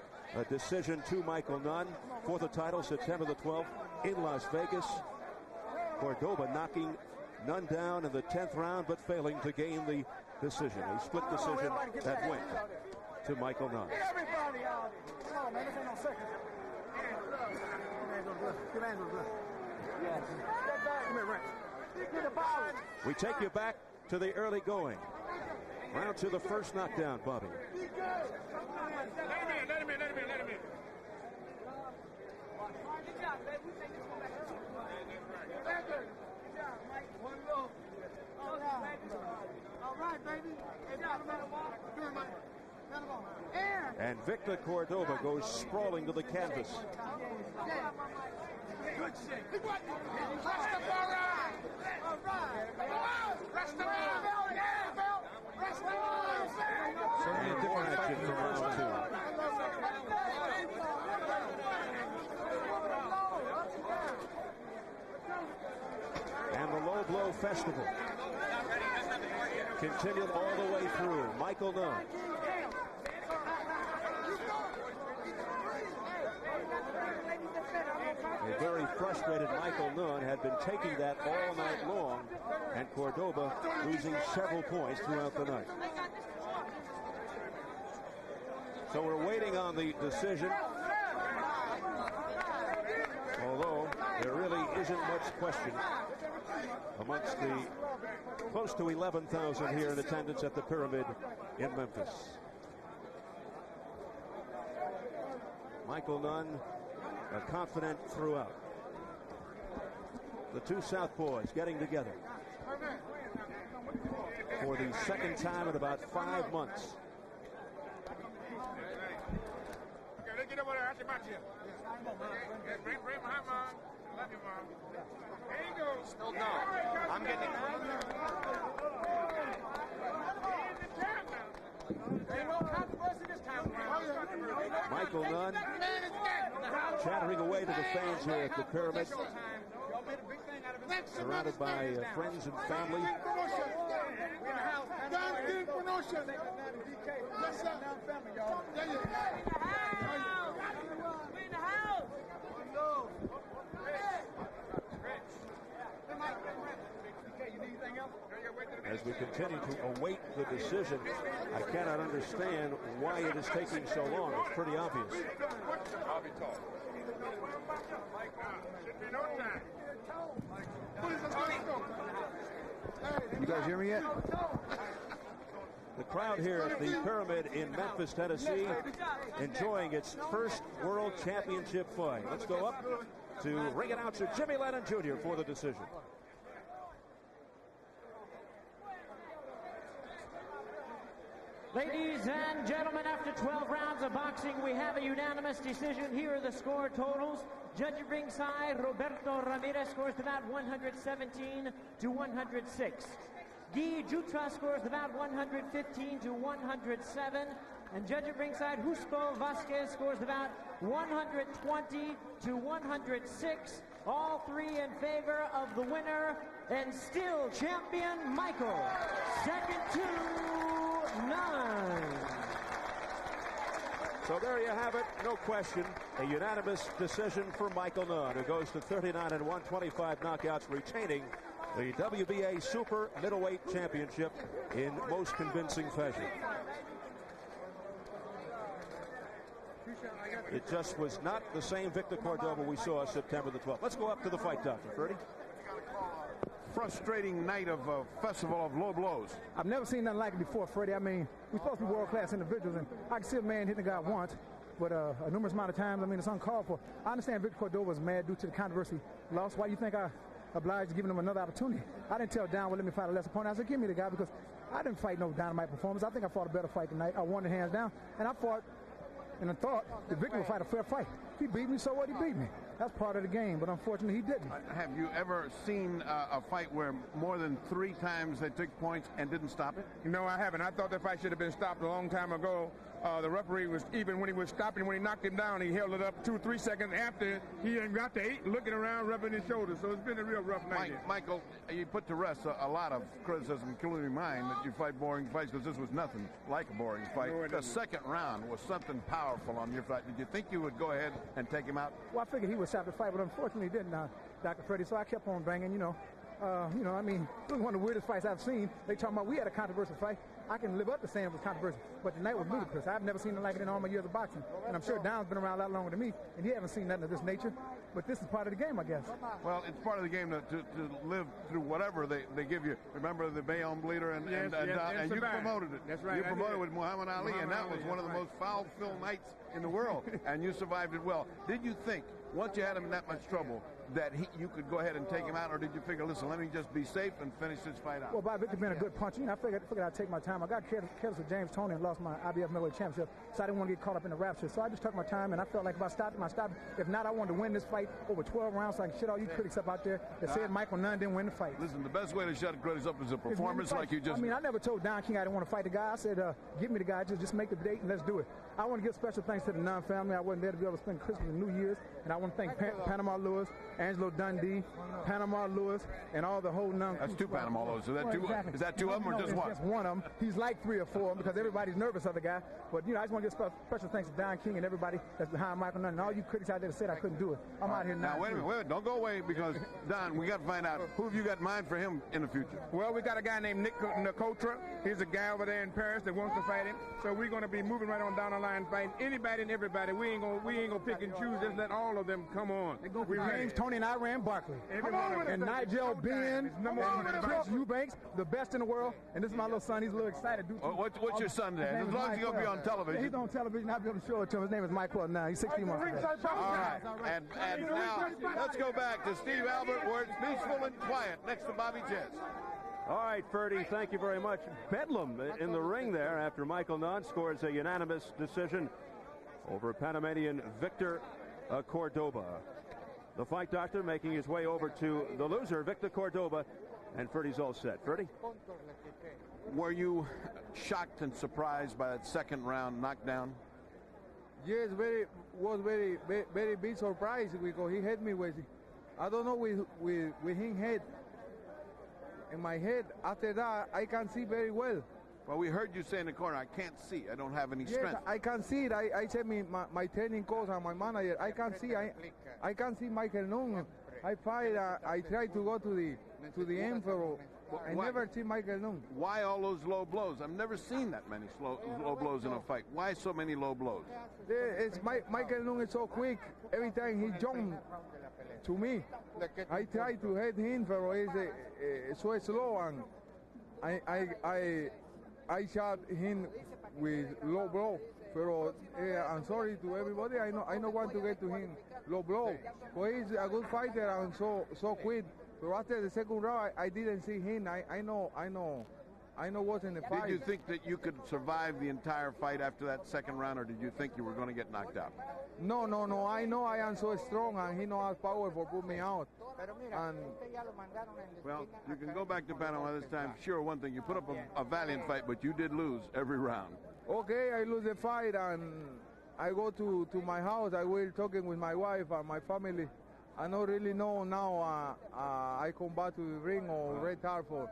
decision to Michael Nunn for the title September the 12th in Las Vegas. Cordoba knocking Nunn down in the 10th round, but failing to gain the decision. A split decision that went to Michael Nunn. Everybody out. Come on, man. This ain't no second. Give Angel good. Yes. Step back. Come here, Rex. Get the ball. We take you back to the early going. Round to the first knockdown, Bobby. Let him in. Good job, baby. We take this one back. Good job, Mike. One low. All right, baby. Good job, Good, Mike. And Victor Cordoba goes sprawling to the canvas. Good shit. All right. Rest the Certainly a different action from round 2. And the low blow festival continued all the way through. Michael Nunn. A very frustrated Michael Nunn had been taking that all night long, and Cordoba losing several points throughout the night. So we're waiting on the decision, although there really isn't much question amongst the close to 11,000 here in attendance at the Pyramid in Memphis. Michael Nunn, confident throughout. The two southpaws getting together for the second time in about 5 months. Still no. I'm getting it. Michael Nunn chattering away to the fans here at the Pyramid, surrounded by friends and family. As we continue to await the decision, I cannot understand why it is taking so long. It's pretty obvious. You guys hear me yet? The crowd here at the Pyramid in Memphis, Tennessee, enjoying its first World Championship fight. Let's go up to ring announcer Jimmy Lennon Jr. for the decision. Ladies and gentlemen, after 12 rounds of boxing, we have a unanimous decision. Here are the score totals. Judge at ringside, Roberto Ramirez scores the bout 117 to 106. Guy Jutra scores the bout 115 to 107. And judge at ringside, Justo Vasquez scores the bout 120 to 106. All three in favor of the winner and still champion Michael. Second to none. So there you have it, no question, a unanimous decision for Michael Nunn, who goes to 39-1, 25 knockouts, retaining the WBA Super Middleweight Championship in most convincing fashion. It just was not the same Victor Cordoba we saw September the 12th. Let's go up to the fight, Doctor. Freddie? Frustrating night of a festival of low blows. I've never seen nothing like it before, Freddie. I mean, we're supposed to be world-class individuals, and I can see a man hitting a guy once, but a numerous amount of times, I mean, it's uncalled for. I understand Victor Cordoba was mad due to the controversy loss. Why do you think I obliged to give him another opportunity. I didn't tell Don, well, let me fight a lesser opponent. I said, give me the guy, because I didn't fight no dynamite performance. I think I fought a better fight tonight. I won it hands down, and I fought and I thought the victor would fight a fair fight. He beat me, so what? He beat me. That's part of the game, but unfortunately he didn't. Have you ever seen a fight where more than 3 times they took points and didn't stop it? No, I haven't. I thought the fight should have been stopped a long time ago. The referee was, even when he was stopping, when he knocked him down, he held it up 2 or 3 seconds after he got to 8, looking around, rubbing his shoulders. So it's been a real rough night. Michael, you put to rest a lot of criticism, including mine, that you fight boring fights, because this was nothing like a boring fight. No, the second round was something powerful on your fight. Did you think you would go ahead and take him out? Well, I figured he would stop the fight, but unfortunately he didn't, Dr. Freddie. So I kept on banging, I mean, it was one of the weirdest fights I've seen. They talking about we had a controversial fight. I can live up to saying it was controversial, but tonight was ludicrous. I've never seen it like it in all my years of boxing, and I'm sure Don's been around a lot longer than me, and he hasn't seen nothing of this nature. But this is part of the game, I guess. Well, it's part of the game to live through whatever they give you. Remember the Bayonne bleeder, and you promoted it. That's right. You promoted it with Muhammad Ali, and that was one of the most foul-filled nights in the world, and you survived it well. Did you think, once you had him in that much trouble, that you could go ahead and take him out, or did you figure, listen, let me just be safe and finish this fight out? Well, by Victor being a good puncher, I figured I'd take my time. I got careless with James Toney and lost my IBF middleweight championship, so I didn't want to get caught up in the rapture. So I just took my time, and I felt like if I stopped him, I stopped him. If not, I wanted to win this fight over 12 rounds, so I can shit all you critics up out there that said Michael Nunn didn't win the fight. Listen, the best way to shut critics up is a performance like you just... I mean, I never told Don King I didn't want to fight the guy. I said, give me the guy, just make the date and let's do it. I want to give special thanks to the Nunn family. I wasn't there to be able to spend Christmas and New Year's, and I want to thank Panama Lewis, Angelo Dundee, Panama Lewis, and all the whole Nunn. That's 2 Panama Lewis. Is that 2 of them or just one? Just one of them. He's like 3 or 4 of them because everybody's nervous of the guy. But, I just want to give special thanks to Don King and everybody that's behind Michael Nunn and all you critics out there that said I couldn't do it. I'm out here now. Now, wait a minute. Don't go away, because, Don, we got to find out who have you got in mind for him in the future. Well, we got a guy named Nick Nakotra. He's a guy over there in Paris that wants to fight him. So we're going to be moving right on down the line, fighting anybody and everybody. We ain't gonna pick and choose. Just let all of them come on. James Toney and I ran Barkley. And Nigel Ben and Chris Eubanks, the best in the world. And this is my little son. He's a little excited. What's your son there? As long as he's going to be on television. He's on television. I'll be able to show it to him. His name is Michael now. He's 16 months old. All right. And now let's go back to Steve Albert, where it's peaceful and quiet next to Bobby Jets. All right, Ferdy, thank you very much. Bedlam in the ring there after Michael Nunn scores a unanimous decision over Panamanian Victor Cordoba. The fight doctor making his way over to the loser, Victor Cordoba, and Ferdy's all set. Ferdy? Were you shocked and surprised by that second round knockdown? Yes, very big surprise because he hit me with, I don't know, with him head. In my head, after that, I can see very well. Well, we heard you say in the corner, I can't see. I don't have any strength. Yes, I can see it. I said my training coach and my manager, I can see. I can see Michael Nunn. I try to go to the end, but I never see Michael Nunn. Why all those low blows? I've never seen that many low blows in a fight. Why so many low blows? Michael Nunn is so quick. Every time he jumps to me, I try to hit him, but he's so slow, and I shot him with low blow. But I'm sorry to everybody. I don't want to get to him low blow. But he's a good fighter and so quick. But after the second round, I didn't see him. I know what's in the fight. Did you think that you could survive the entire fight after that second round, or did you think you were going to get knocked out? No. I know I am so strong, and he knows power for put me out. And well, you can go back to Panama this time. Sure, one thing, you put up a valiant fight, but you did lose every round. Okay, I lose the fight, and I go to my house. I will talking with my wife and my family. I don't really know now. I come back to the ring or retire for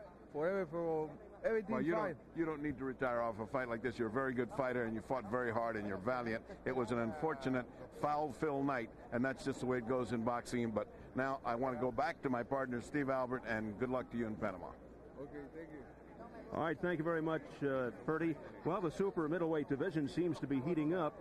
everything. Well, you don't need to retire off a fight like this. You're a very good fighter, and you fought very hard, and you're valiant. It was an unfortunate, foul-filled night, and that's just the way it goes in boxing. But now I want to go back to my partner, Steve Albert, and good luck to you in Panama. Okay, thank you. All right, thank you very much, Ferdy. Well, the super middleweight division seems to be heating up.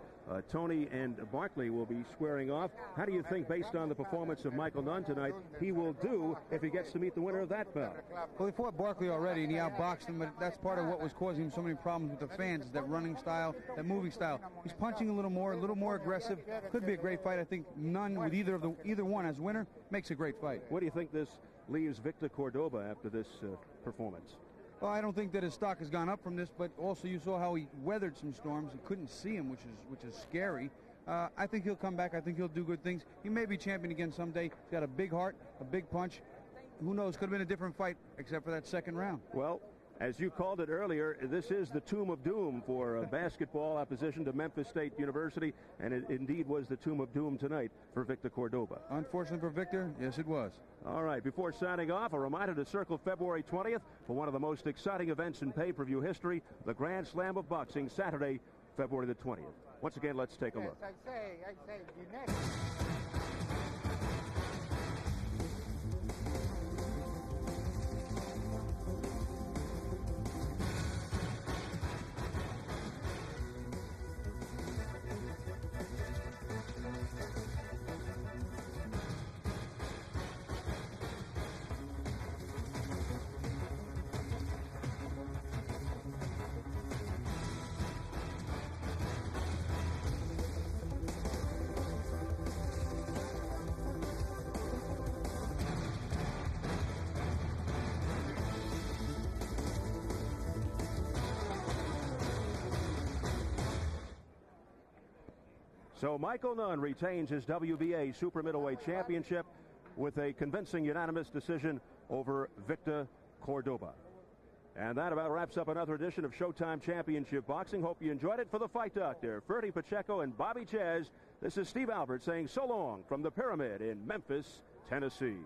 Toney and Barkley will be squaring off. How do you think, based on the performance of Michael Nunn tonight, he will do if he gets to meet the winner of that bout? Well, he fought Barkley already, and he outboxed him, but that's part of what was causing him so many problems with the fans, is that running style, that moving style. He's punching a little more aggressive. Could be a great fight. I think Nunn, with either one as winner, makes a great fight. What do you think this leaves Victor Cordoba after this performance? Well, I don't think that his stock has gone up from this, but also you saw how he weathered some storms. You couldn't see him, which is scary. I think he'll come back. I think he'll do good things. He may be champion again someday. He's got a big heart, a big punch. Who knows? Could have been a different fight, except for that second round. Well, as you called it earlier, this is the tomb of doom for basketball opposition to Memphis State University, and it indeed was the tomb of doom tonight for Victor Cordoba. Unfortunately for Victor, yes, it was. All right, before signing off, a reminder to circle February 20th for one of the most exciting events in pay-per-view history, the Grand Slam of Boxing, Saturday, February the 20th. Once again, let's take a look. I say, the next. So Michael Nunn retains his WBA super middleweight championship with a convincing unanimous decision over Victor Cordoba. And that about wraps up another edition of Showtime Championship Boxing. Hope you enjoyed it. For the Fight Doctor, Ferdy Pacheco and Bobby Chaz, this is Steve Albert saying so long from the Pyramid in Memphis, Tennessee.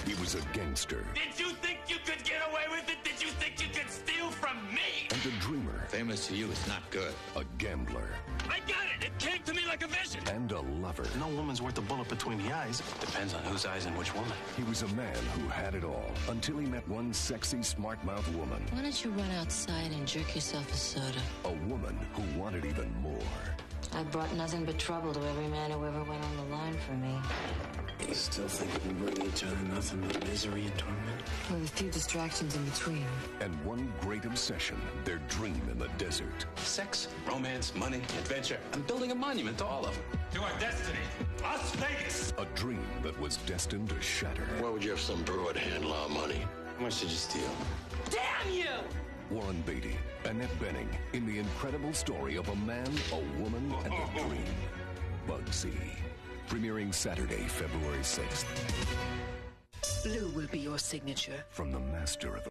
He was a gangster. Did you think you could get away with it? Did you think you could steal from me? And a dreamer. Famous to you is not good. A gambler. I got it. It came to me like a vision. And a lover. No woman's worth a bullet between the eyes. Depends on whose eyes and which woman. He was a man who had it all until he met one sexy, smart-mouthed woman. Why don't you run outside and jerk yourself a soda? A woman who wanted even more. I brought nothing but trouble to every man who ever went on the line for me. You still think we bring each other nothing but misery and torment? With a few distractions in between. And one great obsession, their dream in the desert. Sex, romance, money, adventure. I'm building a monument to all of them. To our destiny, Las Vegas. A dream that was destined to shatter. Why would you have some brewer to handle our money? How much did you steal? Damn you! Warren Beatty, Annette Bening, in the incredible story of a man, a woman, and a dream. Bugsy. Premiering Saturday, February 6th. Blue will be your signature. From the master of